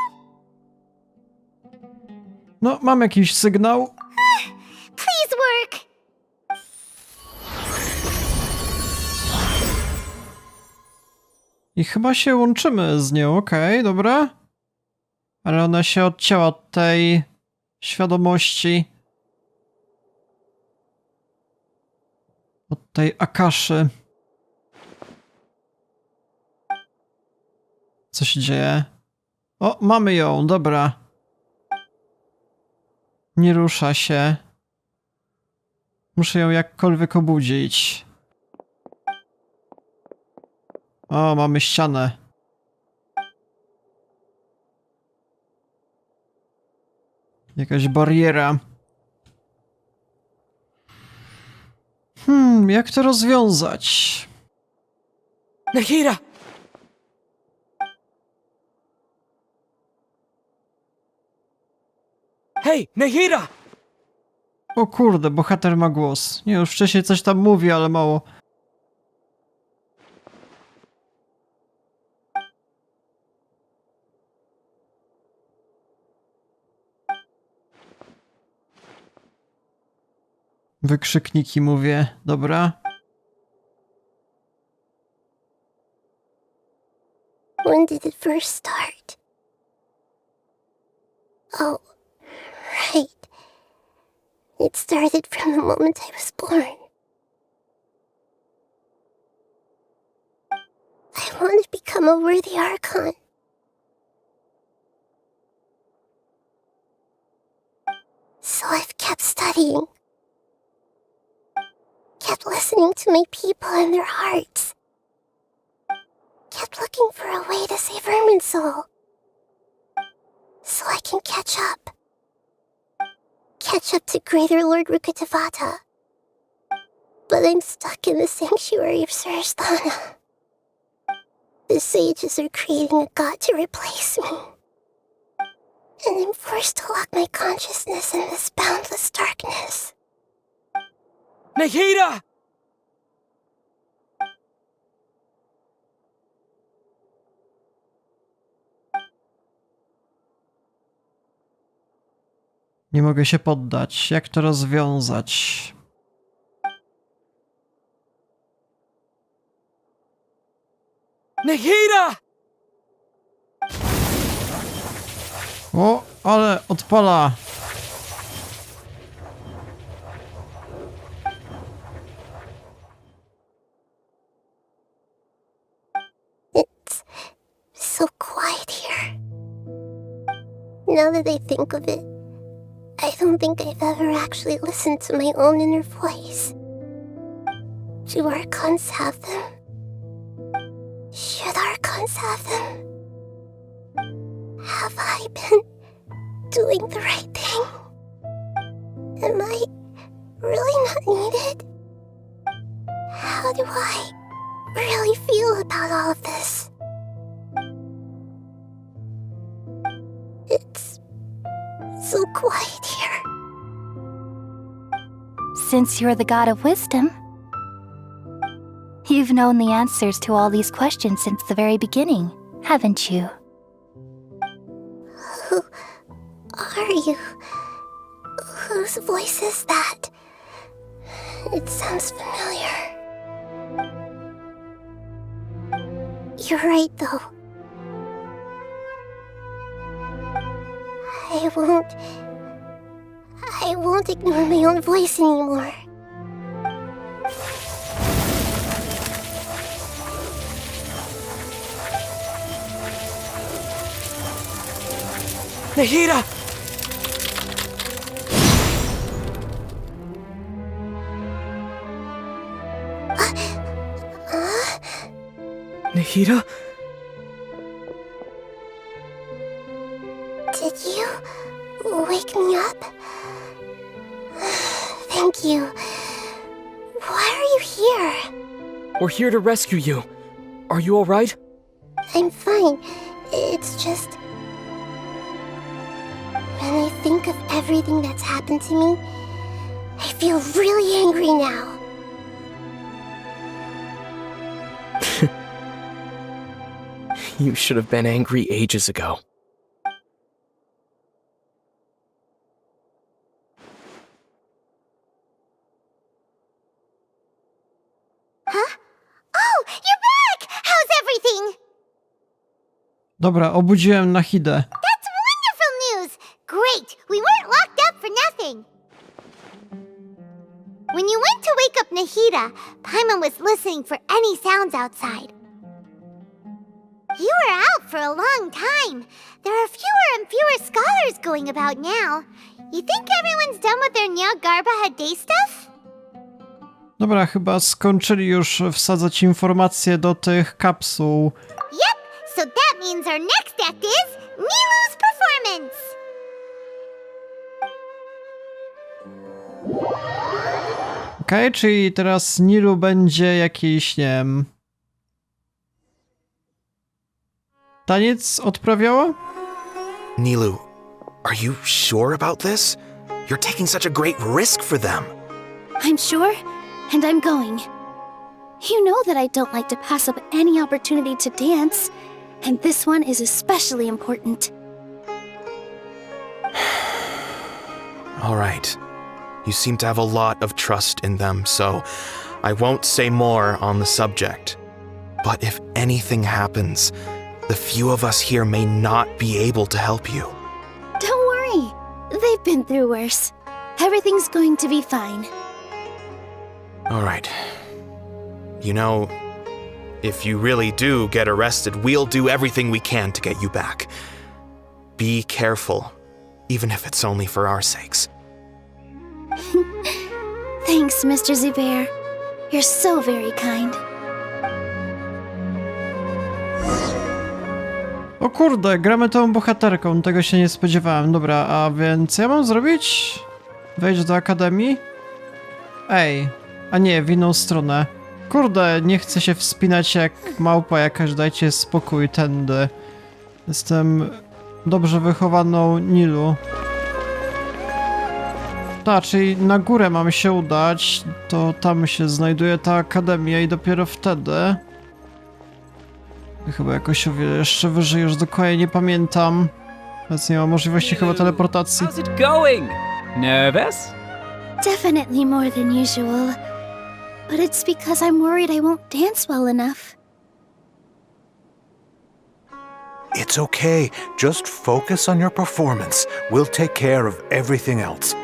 Speaker 1: No, mam jakiś sygnał.
Speaker 5: Please work.
Speaker 1: I chyba się łączymy z nią, okej, dobra. Ale ona się odcięła od tej świadomości. Od tej Akaszy. Co się dzieje? O, mamy ją, dobra. Nie rusza się. Muszę ją jakkolwiek obudzić. O, mamy ścianę. Jakaś bariera. Jak to rozwiązać?
Speaker 6: Nahidy! Hej, Nahidy!
Speaker 1: O kurde, bohater ma głos. Nie, już wcześniej coś tam mówi, ale mało. Wykrzykniki mówię, dobra.
Speaker 5: When did it first start? Oh, right. It started from the moment I was born. I want to become a worthy Archon. So I've kept studying. Kept listening to my people and their hearts. Kept looking for a way to save Ermin's soul. So I can catch up. Catch up to Greater Lord Rukkhadevata. But I'm stuck in the sanctuary of Surasthana. The sages are creating a god to replace me. And I'm forced to lock my consciousness in this boundless darkness.
Speaker 6: Nahidy!
Speaker 1: Nie mogę się poddać. Jak to rozwiązać?
Speaker 6: Nahidy!
Speaker 1: O, ale odpala.
Speaker 5: It's so quiet here. Now that I think of it, I don't think I've ever actually listened to my own inner voice. Do Archons have them? Should Archons have them? Have I been doing the right thing? Am I really not needed? How do I really feel about all of this? It's so quiet here.
Speaker 10: Since you're the god of wisdom, you've known the answers to all these questions since the very beginning, haven't you?
Speaker 5: Who are you? Whose voice is that? It sounds familiar. You're right, though. I won't ignore my own voice anymore.
Speaker 6: Nahidy! Nahidy?
Speaker 5: Did you up? Thank you. Why are you here?
Speaker 11: We're here to rescue you. Are you alright?
Speaker 5: I'm fine. It's just... when I think of everything that's happened to me, I feel really angry now.
Speaker 11: You should have been angry ages ago.
Speaker 5: Huh? Oh, you're back! How's everything?
Speaker 1: Dobra, obudziłem Nahidę.
Speaker 5: That's wonderful news! Great! We weren't locked up for nothing! When you went to wake up Nahida, Paimon was listening for any sounds outside. You were out for a long time. There are fewer and fewer scholars going about now. You think everyone's done with their Nyagarba Day stuff?
Speaker 1: Dobra, chyba skończyli już wsadzać informacje do tych kapsuł.
Speaker 5: Yep, so that means our next act is Nilu's performance!
Speaker 1: Okej, czyli teraz Nilu będzie jakiś, nie wiem... taniec odprawiała?
Speaker 12: Nilu, are you sure about this? You're taking such a great risk for them.
Speaker 10: I'm sure, and I'm going. You know that I don't like to pass up any opportunity to dance, and this one is especially important.
Speaker 12: All right. You seem to have a lot of trust in them, so I won't say more on the subject. But if anything happens, the few of us here may not be able to help you.
Speaker 10: Don't worry. They've been through worse. Everything's going to be fine.
Speaker 12: All right. You know, if you really do get arrested, we'll do everything we can to get you back. Be careful, even if it's only for our sakes.
Speaker 10: Thanks, Mr. Zubair. You're so very kind.
Speaker 1: O kurde, gramy tą bohaterką, tego się nie spodziewałem. Dobra, a więc co ja mam zrobić? Wejść do akademii? Ej, a nie, w inną stronę. Kurde, nie chcę się wspinać jak małpa jakaś, dajcie spokój, tędy. Jestem dobrze wychowaną Nilu. Tak, czyli na górę mamy się udać, to tam się znajduje ta akademia i dopiero wtedy... Chyba jakoś o wiele jeszcze wyżej, już dokładnie nie pamiętam. Więc nie ma możliwości chyba teleportacji.
Speaker 13: How's it going? Nervous?
Speaker 10: Definitely more than usual. But it's because I'm worried I won't dance well enough.
Speaker 14: It's okay. Just focus on your performance. We'll take care of everything else.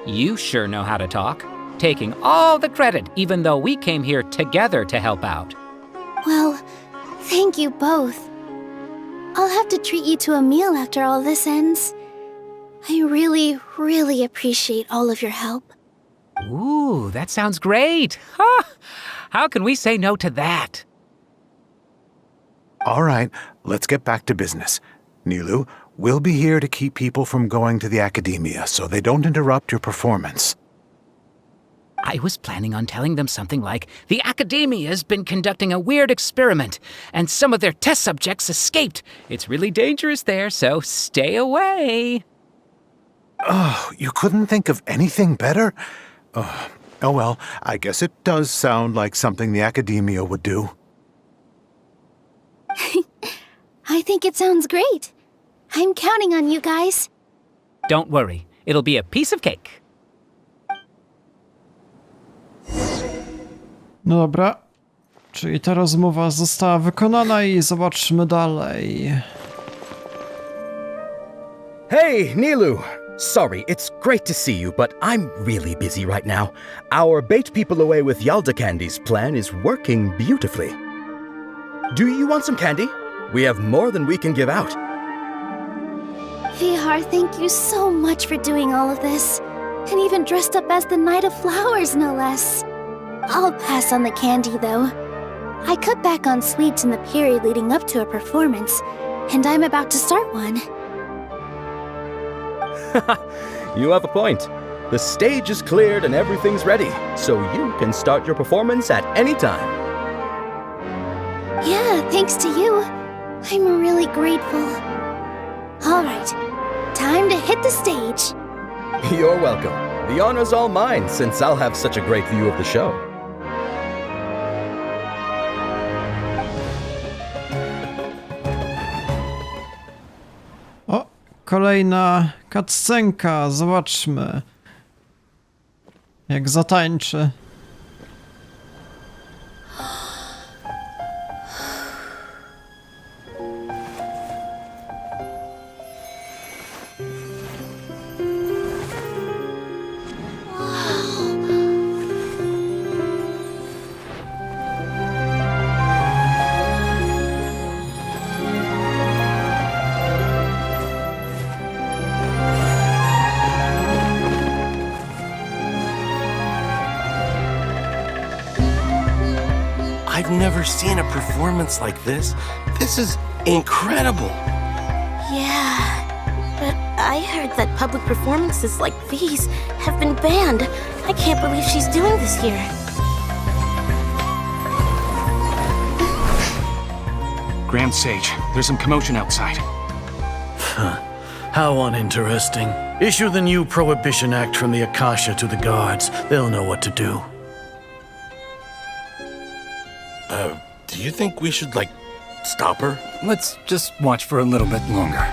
Speaker 13: You sure know how to talk. Taking all the credit, even though we came here together to help out.
Speaker 10: Well, thank you both. I'll have to treat you to a meal after all this ends. I really, really appreciate all of your help.
Speaker 13: Ooh, that sounds great. Huh? How can we say no to that?
Speaker 14: All right, let's get back to business. Nilu, we'll be here to keep people from going to the academia so they don't interrupt your performance.
Speaker 13: I was planning on telling them something like, the Academia's been conducting a weird experiment, and some of their test subjects escaped. It's really dangerous there, so stay away.
Speaker 14: Oh, you couldn't think of anything better? Oh well, I guess it does sound like something the Academia would do.
Speaker 10: I think it sounds great. I'm counting on you guys.
Speaker 13: Don't worry, it'll be a piece of cake.
Speaker 1: No dobra, czyli ta rozmowa została wykonana i zobaczmy dalej.
Speaker 15: Hey, Nilu! Sorry, it's great to see you, but I'm really busy right now. Our Bait People Away with Yalda Candies plan is working beautifully. Do you want some candy? We have more than we can give out.
Speaker 10: Vihar, thank you so much for doing all of this. And even dressed up as the Knight of Flowers, no less. I'll pass on the candy, though. I cut back on sweets in the period leading up to a performance, and I'm about to start one.
Speaker 15: You have a point. The stage is cleared and everything's ready, so you can start your performance at any time.
Speaker 10: Yeah, thanks to you. I'm really grateful. All right, time to hit the stage.
Speaker 15: You're welcome. The honor's all mine, since I'll have such a great view of the show.
Speaker 1: O, kolejna cutscenka. Zobaczmy, jak zatańczy.
Speaker 16: I've never seen a performance like this. This is incredible.
Speaker 5: Yeah, but I heard that public performances like these have been banned. I can't believe she's doing this here.
Speaker 8: Grand Sage, there's some commotion outside.
Speaker 7: How uninteresting. Issue the new Prohibition Act from the Akasha to the guards. They'll know what to do.
Speaker 16: Do you think we should, stop her?
Speaker 17: Let's just watch for a little bit longer.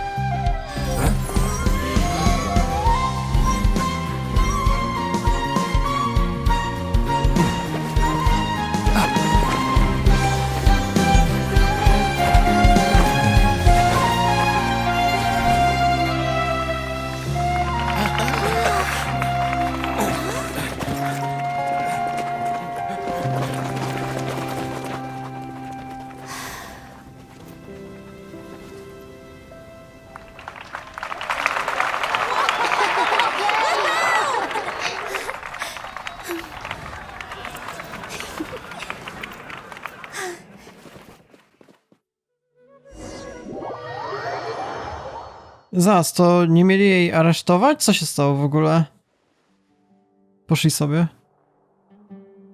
Speaker 1: Zaraz, to nie mieli jej aresztować? Co się stało w ogóle? Poszli sobie.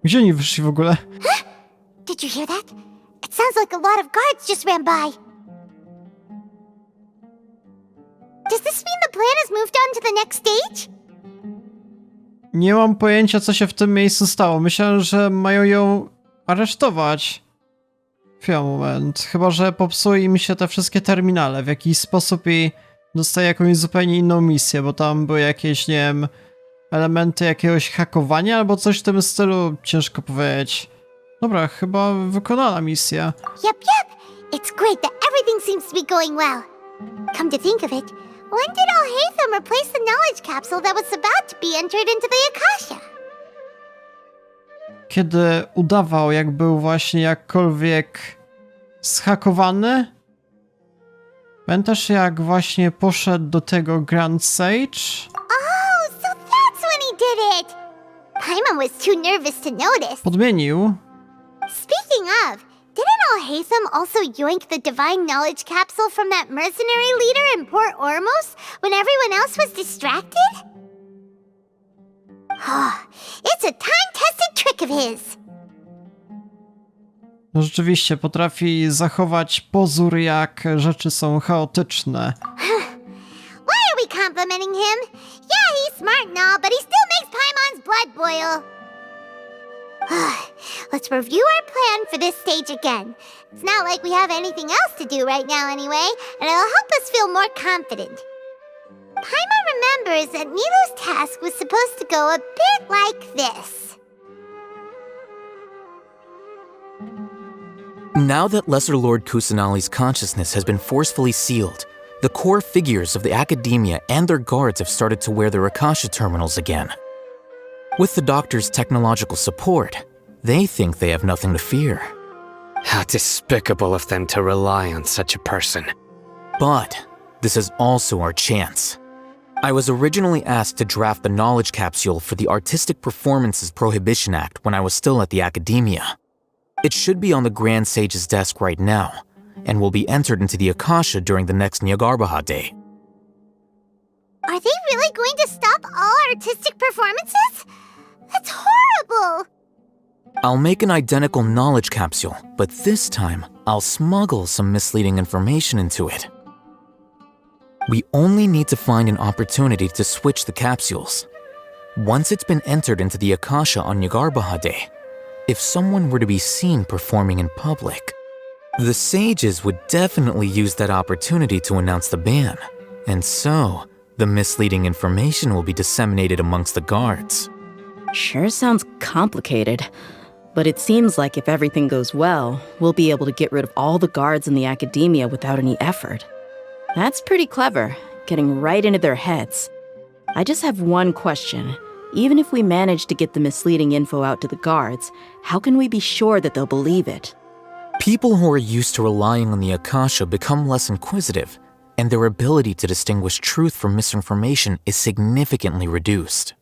Speaker 1: Gdzie oni wyszli w ogóle?
Speaker 5: Did you hear that? It sounds like a lot of guards just ran by. Does this mean the plan has moved on to the next stage?
Speaker 1: Nie mam pojęcia, co się w tym miejscu stało. Myślałem, że mają ją aresztować. Chwila, moment. Chyba że popsuły im się te wszystkie terminale w jakiś sposób i dostaje jakąś zupełnie inną misję, bo tam były jakieś, nie wiem, elementy jakiegoś hakowania albo coś w tym stylu. Ciężko powiedzieć. Dobra, chyba wykonana misja.
Speaker 5: Yep. It's great that everything seems to be going well. Come to think of it, when did Alhaitham replace the knowledge capsule that was about to be entered into the Akasha?
Speaker 1: Kiedy udawał, jak był właśnie jakkolwiek zhakowany. Pamiętasz, jak właśnie poszedł do tego Grand Sage?
Speaker 5: Oh, so that's when he did it! Paimon was too nervous to notice.
Speaker 1: Podmienił.
Speaker 5: Speaking of, didn't Alhaitham also yoink the divine knowledge capsule from that mercenary leader in Port Ormos when everyone else was distracted? It's a time-tested trick of his.
Speaker 1: No rzeczywiście, potrafi zachować pozór, jak rzeczy są chaotyczne.
Speaker 5: Why are we complimenting him? Yeah, he's smart and all, but he still makes Paimon's blood boil. Let's review our plan for this stage again. It's not like we have anything else to do right now anyway, and it'll help us feel more confident. Paimon remembers that Nilou's task was supposed to go a bit like this.
Speaker 9: Now that Lesser Lord Kusanali's consciousness has been forcefully sealed, the core figures of the academia and their guards have started to wear their Akasha terminals again. With the doctor's technological support, they think they have nothing to fear.
Speaker 4: How despicable of them to rely on such a person.
Speaker 9: But this is also our chance. I was originally asked to draft the knowledge capsule for the Artistic Performances Prohibition Act when I was still at the academia. It should be on the Grand Sage's desk right now, and will be entered into the Akasha during the next Nyagarbha Day.
Speaker 5: Are they really going to stop all artistic performances? That's horrible!
Speaker 9: I'll make an identical knowledge capsule, but this time, I'll smuggle some misleading information into it. We only need to find an opportunity to switch the capsules. Once it's been entered into the Akasha on Yagarbaha Day, if someone were to be seen performing in public, the sages would definitely use that opportunity to announce the ban, and so the misleading information will be disseminated amongst the guards.
Speaker 3: Sure sounds complicated, but it seems like if everything goes well, we'll be able to get rid of all the guards in the academia without any effort. That's pretty clever, getting right into their heads. I just have one question. Even if we manage to get the misleading info out to the guards, how can we be sure that they'll believe it?
Speaker 9: People who are used to relying on the Akasha become less inquisitive, and their ability to distinguish truth from misinformation is significantly reduced.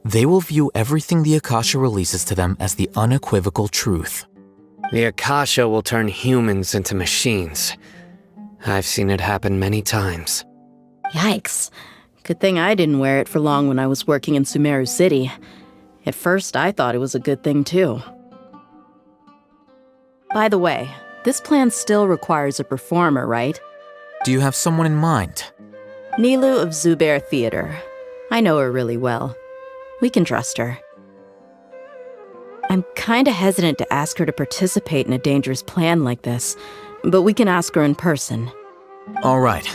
Speaker 9: They will view everything the Akasha releases to them as the unequivocal truth.
Speaker 4: The Akasha will turn humans into machines. I've seen it happen many times.
Speaker 3: Yikes. Good thing I didn't wear it for long when I was working in Sumeru City. At first, I thought it was a good thing too. By the way, this plan still requires a performer, right?
Speaker 9: Do you have someone in mind?
Speaker 3: Nilu of Zubair Theater. I know her really well. We can trust her. I'm kinda hesitant to ask her to participate in a dangerous plan like this, but we can ask her in person.
Speaker 9: All right.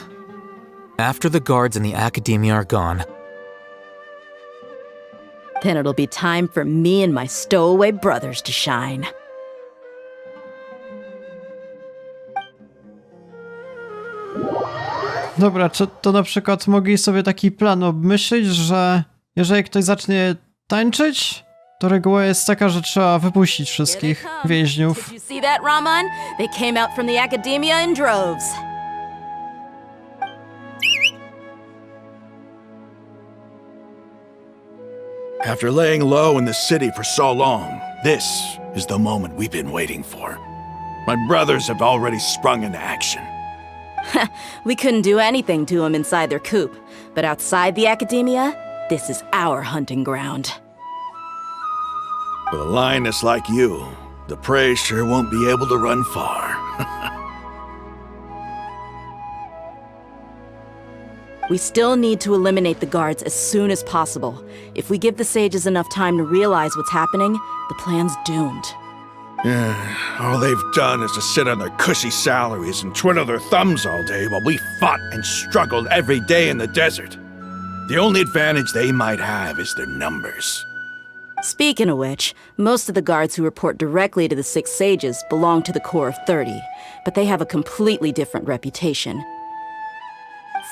Speaker 9: After the guards in the academia are gone,
Speaker 3: then it'll be time for me and my stowaway brothers to shine.
Speaker 1: Dobra, czy to na przykład mogli sobie taki plan obmyślić, że jeżeli ktoś zacznie tańczyć, to reguła jest taka, że trzeba wypuścić wszystkich więźniów.
Speaker 3: Did you see that, Raman? They came out from the academia in droves.
Speaker 18: After laying low in the city for so long, this is the moment we've been waiting for. My brothers have already sprung into action.
Speaker 3: We couldn't do anything to them inside their coop, but outside the academia, this is our hunting ground.
Speaker 18: With a lioness like you, the prey sure won't be able to run far.
Speaker 3: We still need to eliminate the guards as soon as possible. If we give the sages enough time to realize what's happening, the plan's doomed.
Speaker 18: All they've done is to sit on their cushy salaries and twiddle their thumbs all day while we fought and struggled every day in the desert. The only advantage they might have is their numbers.
Speaker 3: Speaking of which, most of the guards who report directly to the 6 sages belong to the core of 30, but they have a completely different reputation.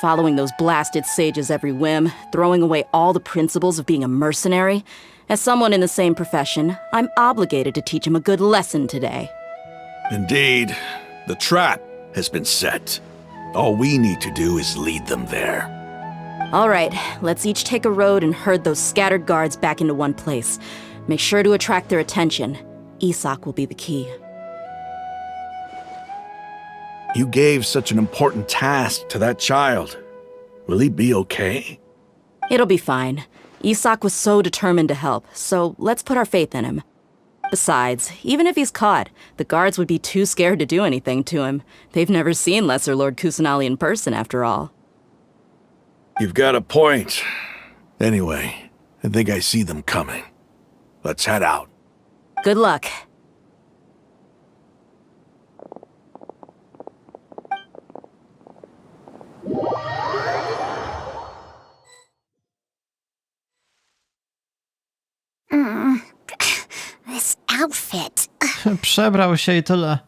Speaker 3: Following those blasted sages every whim, throwing away all the principles of being a mercenary. As someone in the same profession, I'm obligated to teach them a good lesson today.
Speaker 18: Indeed, the trap has been set. All we need to do is lead them there.
Speaker 3: All right, let's each take a road and herd those scattered guards back into one place. Make sure to attract their attention. Isak will be the key.
Speaker 18: You gave such an important task to that child. Will he be okay?
Speaker 3: It'll be fine. Isak was so determined to help, so let's put our faith in him. Besides, even if he's caught, the guards would be too scared to do anything to him. They've never seen Lesser Lord Kusanali in person, after all.
Speaker 18: You've got a point. Anyway, I think I see them coming. Let's head out.
Speaker 3: Good luck.
Speaker 5: This outfit.
Speaker 1: Przebrał się i tyle.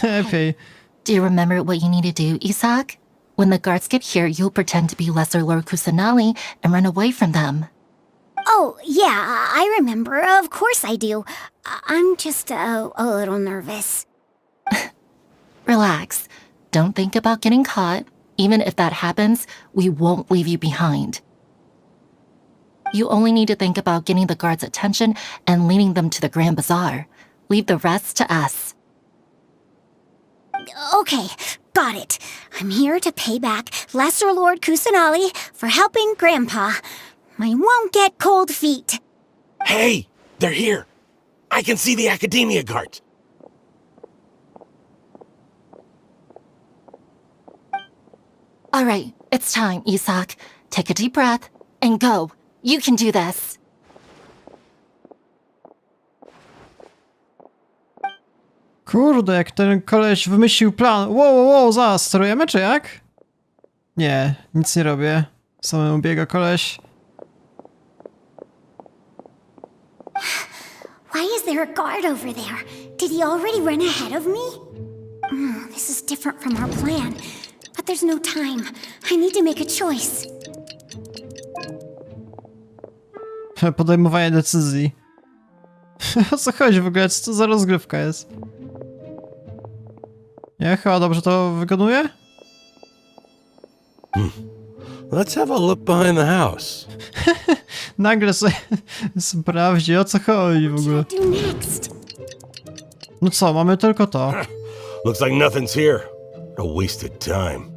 Speaker 1: Lepiej.
Speaker 19: Do you remember what you need to do, Isak? When the guards get here, you'll pretend to be Lesser Lord Kusanali and run away from them.
Speaker 5: Oh, yeah, I remember. Of course I do. I'm just a little nervous.
Speaker 19: Relax. Don't think about getting caught. Even if that happens, we won't leave you behind. You only need to think about getting the guards' attention and leading them to the Grand Bazaar. Leave the rest to us.
Speaker 5: Okay, got it. I'm here to pay back Lesser Lord Kusanali for helping Grandpa. I won't get cold feet.
Speaker 16: Hey, they're here. I can see the Academia guards.
Speaker 19: All right, it's time, Isak. Take a deep breath and go. You can do this.
Speaker 1: Kurde, jak ten koleś wymyślił plan. Wow, zaraz, sterujemy czy jak? Nie, nic nie robię. Samemu biega koleś.
Speaker 5: Why is there a guard over there? Did he already run ahead of me? This is different from our plan. But there's no time. I need to make a choice.
Speaker 1: Podejmowanie decyzji. O co chodzi w ogóle? Co to za rozgrywka jest? Nie? Chyba dobrze to wykonuję?
Speaker 16: Let's have a look behind the house.
Speaker 1: Nagle sobie sprawdzi, o co chodzi w ogóle. No co, mamy tylko to.
Speaker 16: Looks like nothing's here. A wasted time.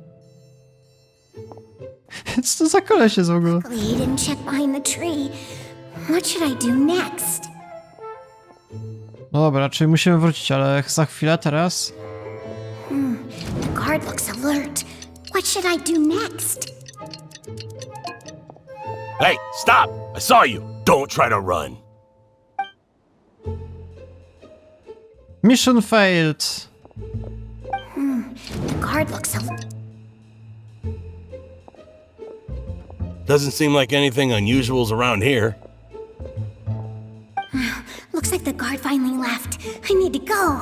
Speaker 1: Co to za koleś jest w ogóle?
Speaker 5: He didn't check behind the tree. What should I do next?
Speaker 1: No dobra, czyli musimy wrócić, ale za chwilę teraz.
Speaker 5: The guard looks alert. What should I do next?
Speaker 16: Hey, stop! I saw you. Don't try to run.
Speaker 1: Mission failed.
Speaker 5: The guard looks alert.
Speaker 16: Doesn't seem like anything unusual's around here.
Speaker 5: Looks like the guard finally left. I need to go.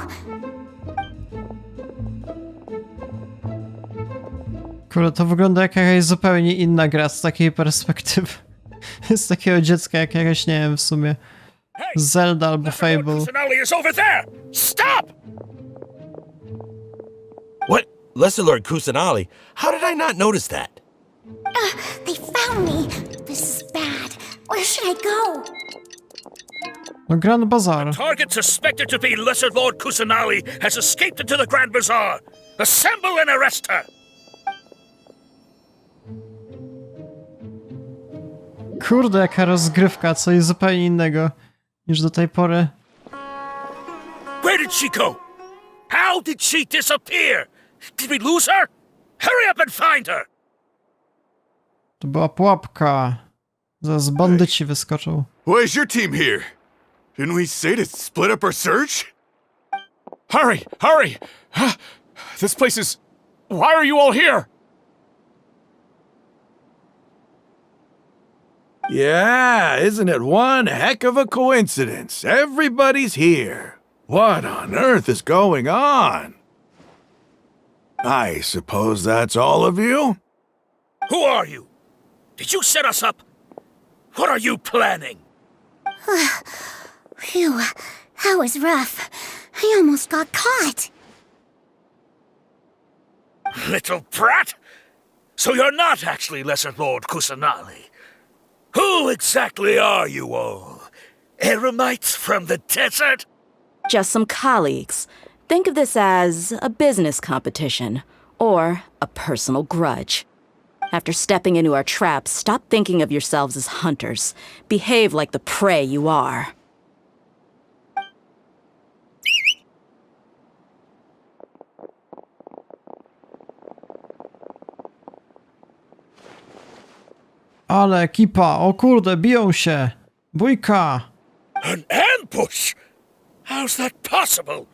Speaker 1: Kurde, to wygląda jak jakaś zupełnie inna gra z takiej perspektywy. Z takiego dziecka jak jakaś, nie wiem, w sumie Zelda albo Fable.
Speaker 16: is over there! Stop! What? Lesser Lord Kusanali? How did I not notice that?
Speaker 5: They found me. This is bad. Where should I go?
Speaker 1: No, Grand Bazaar.
Speaker 20: Target suspected to be Lesser Lord Kusanali has escaped into the Grand Bazaar. Assemble and arrest her!
Speaker 1: Kurde, jaka rozgrywka, coś zupełnie innego niż do tej pory.
Speaker 20: Where did she go? How did she disappear? Did we lose her? Hurry up and find her!
Speaker 1: To była pułapka. Zaraz bandyci wyskoczą.
Speaker 21: Why is your team here? Didn't we say to split up our search? Hurry! Hurry! This place is... Why are you all here?
Speaker 18: Yeah, isn't it one heck of a coincidence? Everybody's here. What on earth is going on? I suppose that's all of you?
Speaker 20: Who are you? Did you set us up? What are you planning?
Speaker 5: Phew, that was rough. I almost got caught.
Speaker 20: Little brat! So you're not actually Lesser Lord Kusanali. Who exactly are you all? Eremites from the desert?
Speaker 3: Just some colleagues. Think of this as a business competition, or a personal grudge. After stepping into our traps, stop thinking of yourselves as hunters. Behave like the prey you are.
Speaker 1: Ale ekipa, o kurde, biją się. Bójka.
Speaker 20: An ambush? How's that possible?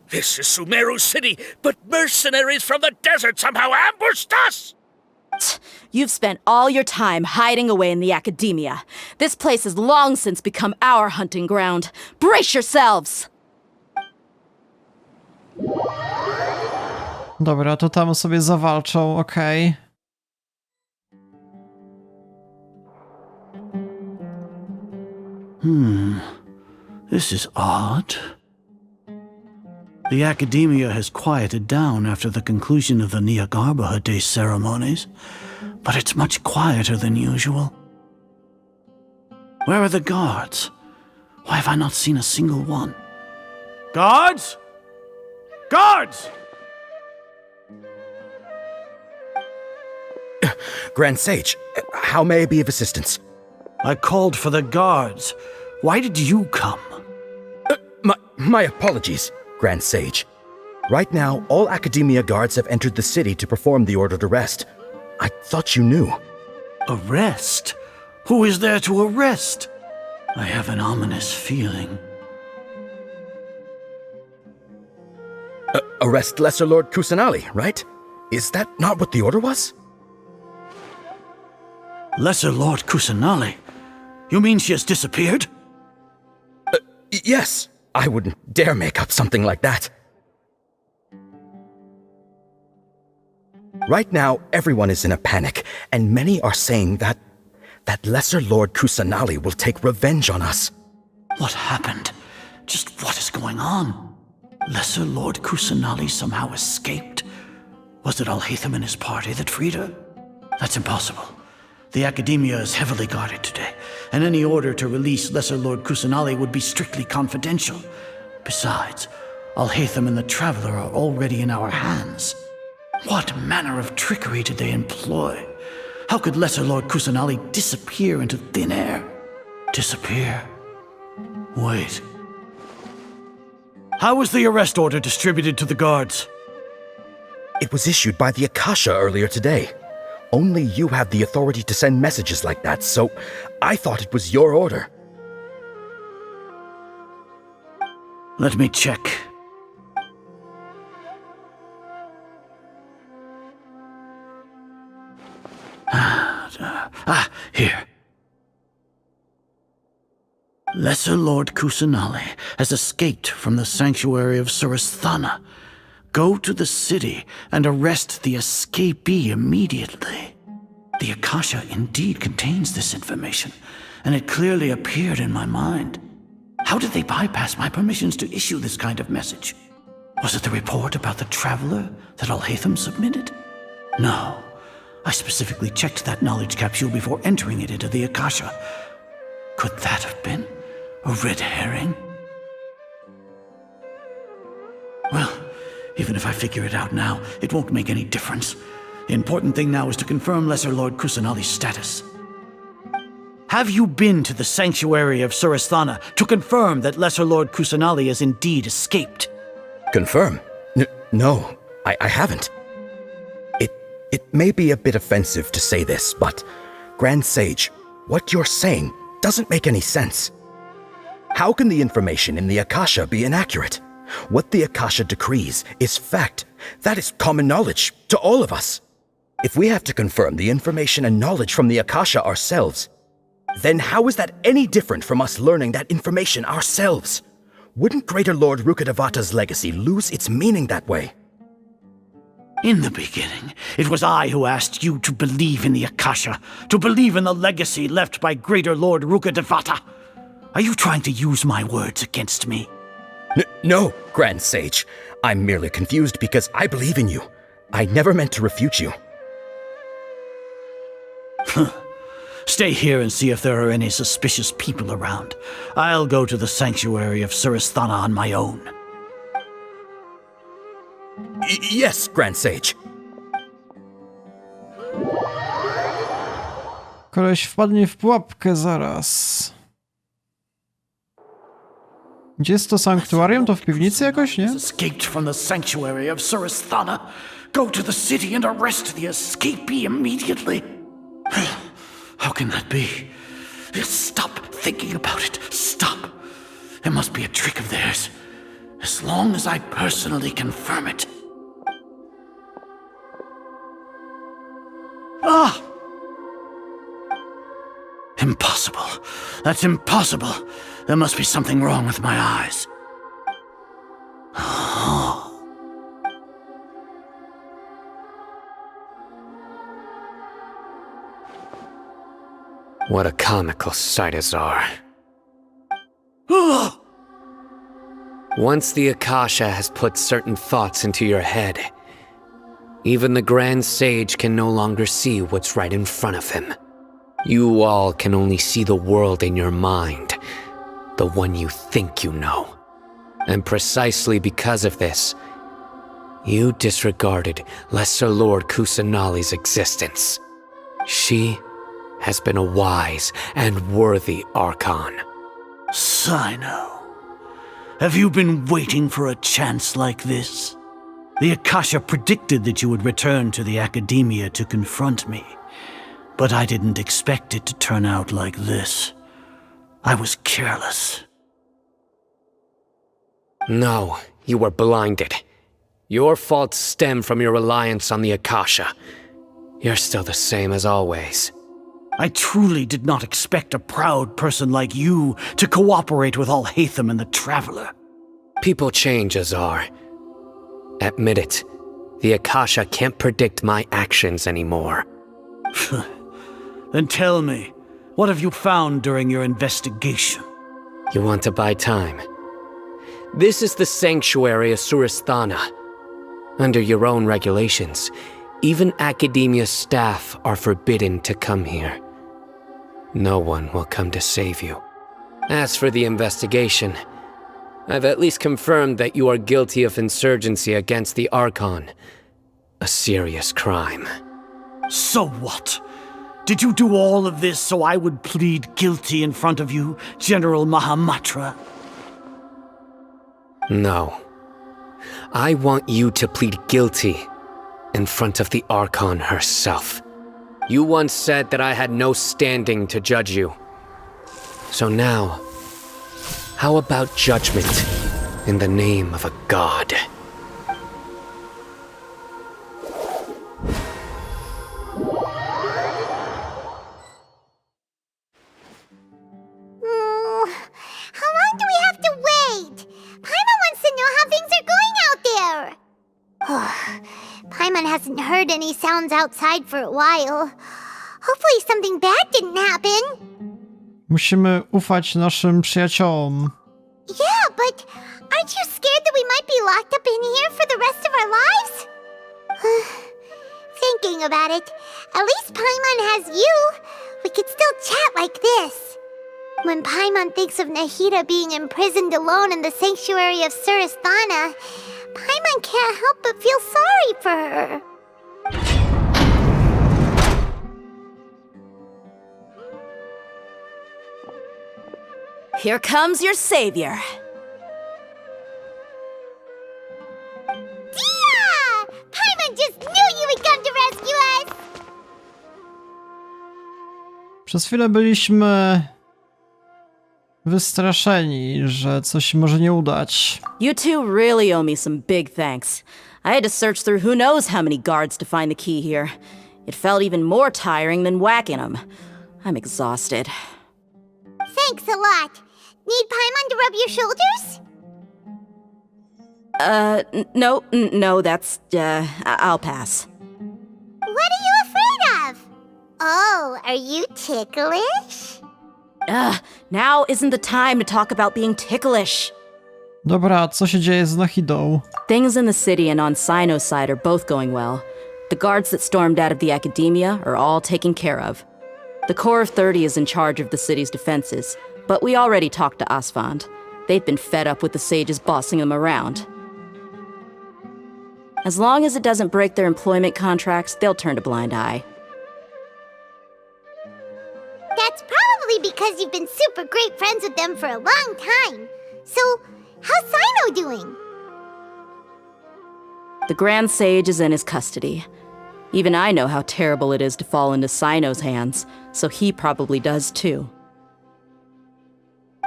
Speaker 20: This is Sumeru City, but mercenaries from the desert somehow ambushed us!
Speaker 3: You've spent all your time hiding away in the academia. This place has long since become our hunting ground. Brace yourselves!
Speaker 1: Dobra, to tam sobie zawalczą, okej.
Speaker 7: This is odd. The academia has quieted down after the conclusion of the Niagarbaha Day ceremonies, but it's much quieter than usual. Where are the guards? Why have I not seen a single one? Guards? Guards!
Speaker 15: Grand Sage, how may I be of assistance?
Speaker 7: I called for the guards. Why did you come?
Speaker 15: My apologies, Grand Sage. Right now, all Academia guards have entered the city to perform the ordered arrest. I thought you knew.
Speaker 7: Arrest? Who is there to arrest? I have an ominous feeling.
Speaker 15: Arrest Lesser Lord Kusanali, right? Is that not what the order was?
Speaker 7: Lesser Lord Kusanali? You mean she has disappeared?
Speaker 15: Yes. I wouldn't dare make up something like that. Right now, everyone is in a panic, and many are saying that Lesser Lord Kusanali will take revenge on us.
Speaker 7: What happened? Just what is going on? Lesser Lord Kusanali somehow escaped? Was it Alhaitham and his party that freed her? That's impossible. The Academia is heavily guarded today, and any order to release Lesser Lord Kusanali would be strictly confidential. Besides, Alhaitham and the Traveler are already in our hands. What manner of trickery did they employ? How could Lesser Lord Kusanali disappear into thin air? Disappear? Wait. How was the arrest order distributed to the guards?
Speaker 15: It was issued by the Akasha earlier today. Only you have the authority to send messages like that, so I thought it was your order.
Speaker 7: Let me check. Here. Lesser Lord Kusanali has escaped from the sanctuary of Surasthana. Go to the city and arrest the escapee immediately. The Akasha indeed contains this information, and it clearly appeared in my mind. How did they bypass my permissions to issue this kind of message? Was it the report about the Traveler that Alhaitham submitted? No. I specifically checked that knowledge capsule before entering it into the Akasha. Could that have been a red herring? Well, even if I figure it out now, it won't make any difference. The important thing now is to confirm Lesser Lord Kusanali's status. Have you been to the sanctuary of Surasthana to confirm that Lesser Lord Kusanali has indeed escaped?
Speaker 15: Confirm? No, I haven't. It may be a bit offensive to say this, but Grand Sage, what you're saying doesn't make any sense. How can the information in the Akasha be inaccurate? What the Akasha decrees is fact. That is common knowledge to all of us. If we have to confirm the information and knowledge from the Akasha ourselves, then how is that any different from us learning that information ourselves? Wouldn't Greater Lord Rukkhadevata's legacy lose its meaning that way?
Speaker 7: In the beginning, it was I who asked you to believe in the Akasha, to believe in the legacy left by Greater Lord Rukkhadevata. Are you trying to use my words against me?
Speaker 15: No, Grand Sage. I'm merely confused because I believe in you. I never meant to refute you.
Speaker 7: Stay here and see if there are any suspicious people around. I'll go to the sanctuary of Surasthana on my own.
Speaker 15: Yes, Grand Sage.
Speaker 1: Koleś wpadnie w pułapkę zaraz. Gdzie jest to sanktuarium? To w piwnicy jakoś, nie?
Speaker 7: Escaped from the sanctuary of Surasthana. Go to the city and arrest the escapee immediately. How can that be? Stop thinking about it. Stop. It must be a trick of theirs. As long as I personally confirm it. Ah! Impossible. That's impossible. There must be something wrong with my eyes.
Speaker 4: What a comical sight is our. Once the Akasha has put certain thoughts into your head, even the Grand Sage can no longer see what's right in front of him. You all can only see the world in your mind, the one you think you know. And precisely because of this, you disregarded Lesser Lord Kusanali's existence. She has been a wise and worthy Archon.
Speaker 7: Sino, have you been waiting for a chance like this? The Akasha predicted that you would return to the Academia to confront me, but I didn't expect it to turn out like this. I was careless.
Speaker 4: No, you were blinded. Your faults stem from your reliance on the Akasha. You're still the same as always.
Speaker 7: I truly did not expect a proud person like you to cooperate with Alhaitham and the Traveler.
Speaker 4: People change, Azar. Admit it. The Akasha can't predict my actions anymore.
Speaker 7: Then tell me, what have you found during your investigation?
Speaker 4: You want to buy time? This is the sanctuary of Suristhana. Under your own regulations, even Academia staff are forbidden to come here. No one will come to save you. As for the investigation, I've at least confirmed that you are guilty of insurgency against the Archon. A serious crime.
Speaker 7: So what? Did you do all of this so I would plead guilty in front of you, General Mahamatra?
Speaker 4: No. I want you to plead guilty in front of the Archon herself. You once said that I had no standing to judge you. So now, how about judgment in the name of a god?
Speaker 5: How long do we have to wait? Paimon wants to know how things are going out there. Paimon hasn't heard any sounds outside for a while. Hopefully something bad didn't happen.
Speaker 1: Musimy ufać naszym przyjaciołom.
Speaker 5: Yeah, but aren't you scared that we might be locked up in here for the rest of our lives? Thinking about it, at least Paimon has you. We could still chat like this. When Paimon thinks of Nahidy being imprisoned alone in the sanctuary of Suristhana, Paimon can't help but feel sorry for her.
Speaker 3: Here comes your savior.
Speaker 5: Dia! Paimon just knew you would come to rescue us!
Speaker 1: Przez chwilę byliśmy wystraszeni, że coś może nie udać.
Speaker 3: You two really owe me some big thanks. I had to search through who knows how many guards to find the key here. It felt even more tiring than whacking them. I'm exhausted.
Speaker 5: Thanks a lot. Need Paimon to rub your shoulders?
Speaker 3: No, that's, I'll pass.
Speaker 5: What are you afraid of? Oh, are you ticklish?
Speaker 3: Now isn't the time to talk about being ticklish.
Speaker 1: Dobra, co się dzieje z Nahidą?
Speaker 3: Things in the city and on Sino's side are both going well. The guards that stormed out of the Academia are all taken care of. The Corps of 30 is in charge of the city's defenses, but we already talked to Asfand. They've been fed up with the sages bossing them around. As long as it doesn't break their employment contracts, they'll turn a blind eye.
Speaker 5: That's probably because you've been super great friends with them for a long time. So, how's Sino doing?
Speaker 3: The Grand Sage is in his custody. Even I know how terrible it is to fall into Sino's hands, so he probably does too.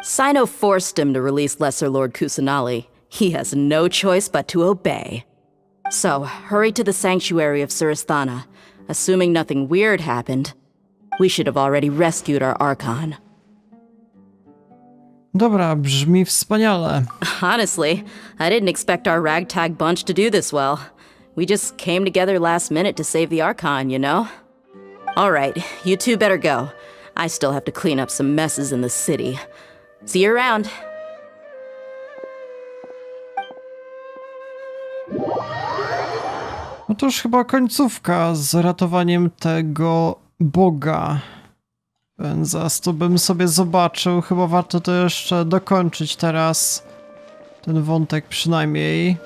Speaker 3: Sino forced him to release Lesser Lord Kusanali. He has no choice but to obey. So, hurry to the sanctuary of Suristhana. Assuming nothing weird happened, we should have already rescued our Archon.
Speaker 1: Dobra, brzmi wspaniale.
Speaker 3: Honestly, I didn't expect our ragtag bunch to do this well. We just came together last minute to save the Archon, you know? Alright, you two better go. I still have to clean up some messes in the city. See you around.
Speaker 1: No to już chyba końcówka z ratowaniem tego Boga. Więc zaraz to bym sobie zobaczył. Chyba warto to jeszcze dokończyć teraz. Ten wątek przynajmniej.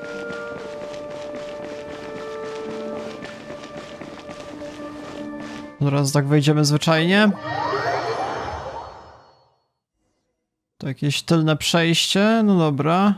Speaker 1: Teraz tak wejdziemy zwyczajnie. To jakieś tylne przejście, no dobra.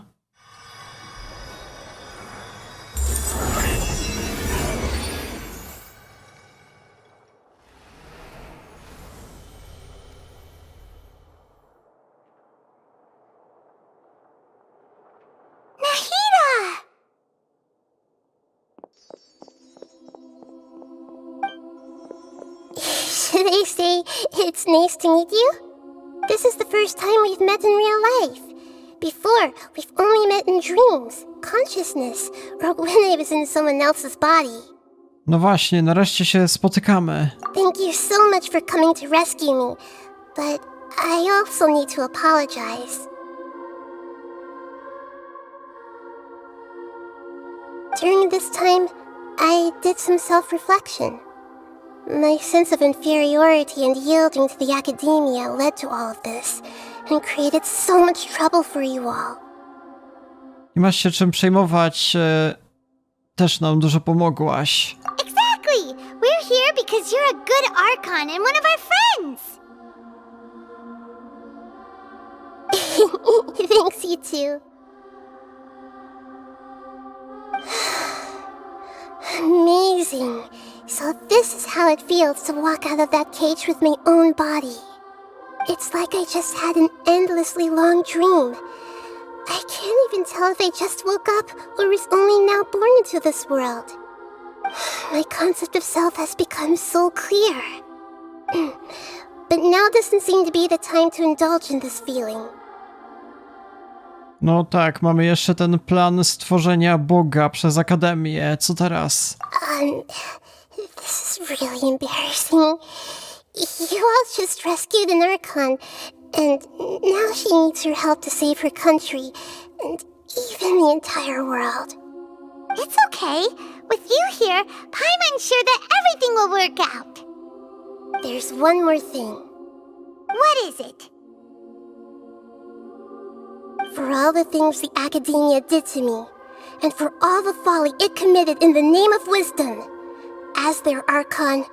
Speaker 5: Should I say it's nice to meet you? This is the first time we've met in real life. Before, we've only met in dreams, consciousness, or when I was in someone else's body.
Speaker 1: No właśnie, nareszcie się spotykamy.
Speaker 5: Thank you so much for coming to rescue me, but I also need to apologize. During this time, I did some self-reflection. My sense of inferiority and yielding to the academia led to all of this, and created so much trouble for you all.
Speaker 1: Nie masz się czym przejmować, też nam dużo pomogłaś.
Speaker 5: Exactly! We're here because you're a good Archon and one of our friends! Thanks, you too. Amazing. So this is how it feels to walk out of that cage with my own body. It's like I just had an endlessly long dream. I can't even tell if I just woke up or was only now born into this world. My concept of self has become so clear. But now doesn't seem to be the time to indulge in this feeling.
Speaker 1: No tak, mamy jeszcze ten plan stworzenia Boga przez Akademię. Co teraz?
Speaker 5: This is really embarrassing. You all just rescued an Archon, and now she needs your help to save her country, and even the entire world. It's okay. With you here, Paimon's sure that everything will work out. There's one more thing. What is it? For all the things the Academia did to me, and for all the folly it committed in the name of wisdom, as their Archon,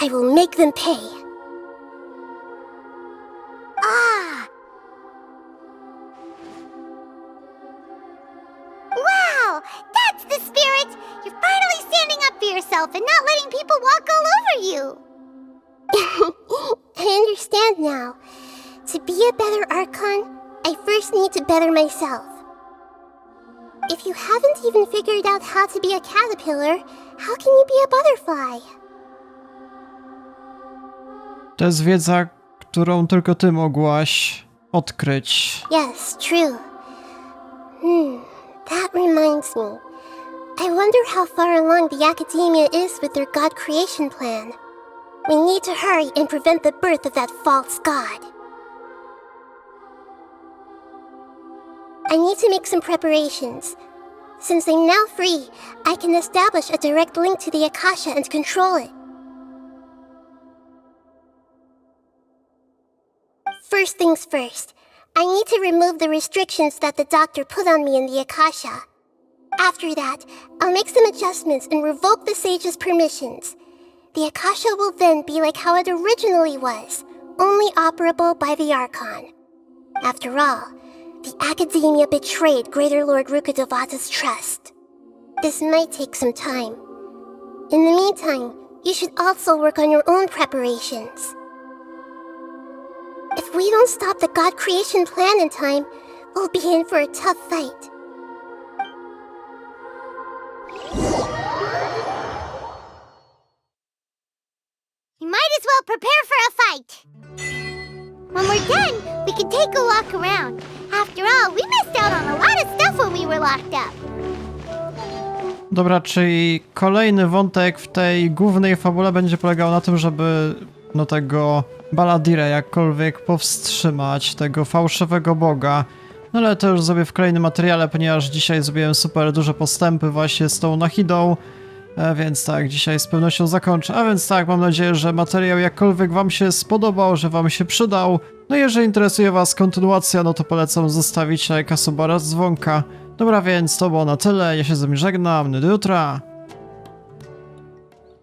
Speaker 5: I will make them pay. Ah! Wow! That's the spirit! You're finally standing up for yourself and not letting people walk all over you! I understand now. To be a better Archon, I first need to better myself. If you haven't even figured out how to be a caterpillar, how can you be a butterfly?
Speaker 1: To jest wiedza, którą tylko ty mogłaś odkryć.
Speaker 5: Yes, true. That reminds me. I wonder how far along the Academia is with their God creation plan. We need to hurry and prevent the birth of that false god. I need to make some preparations. Since I'm now free, I can establish a direct link to the Akasha and control it. First things first, I need to remove the restrictions that the doctor put on me in the Akasha. After that, I'll make some adjustments and revoke the sage's permissions. The Akasha will then be like how it originally was, only operable by the Archon. After all, the Academia betrayed Greater Lord Rukudovata's trust. This might take some time. In the meantime, you should also work on your own preparations. If we don't stop the God creation plan in time, we'll be in for a tough fight. You might as well prepare for a fight. When we're done, we can take a walk around. After all, we missed out on a lot of stuff when we were locked up.
Speaker 1: Dobra, czyli kolejny wątek w tej głównej fabule będzie polegał na tym, żeby tego Baladirę jakkolwiek powstrzymać, tego fałszywego boga. No ale to już zrobię w kolejnym materiale, ponieważ dzisiaj zrobiłem super duże postępy właśnie z tą Nahidą. Więc tak, dzisiaj z pewnością zakończę. A więc tak, mam nadzieję, że materiał jakkolwiek wam się spodobał, że wam się przydał. No i jeżeli interesuje was kontynuacja, no to polecam zostawić lajka, suba oraz dzwonka. Dobra, więc to było na tyle. Ja się z wami żegnam. Do jutra.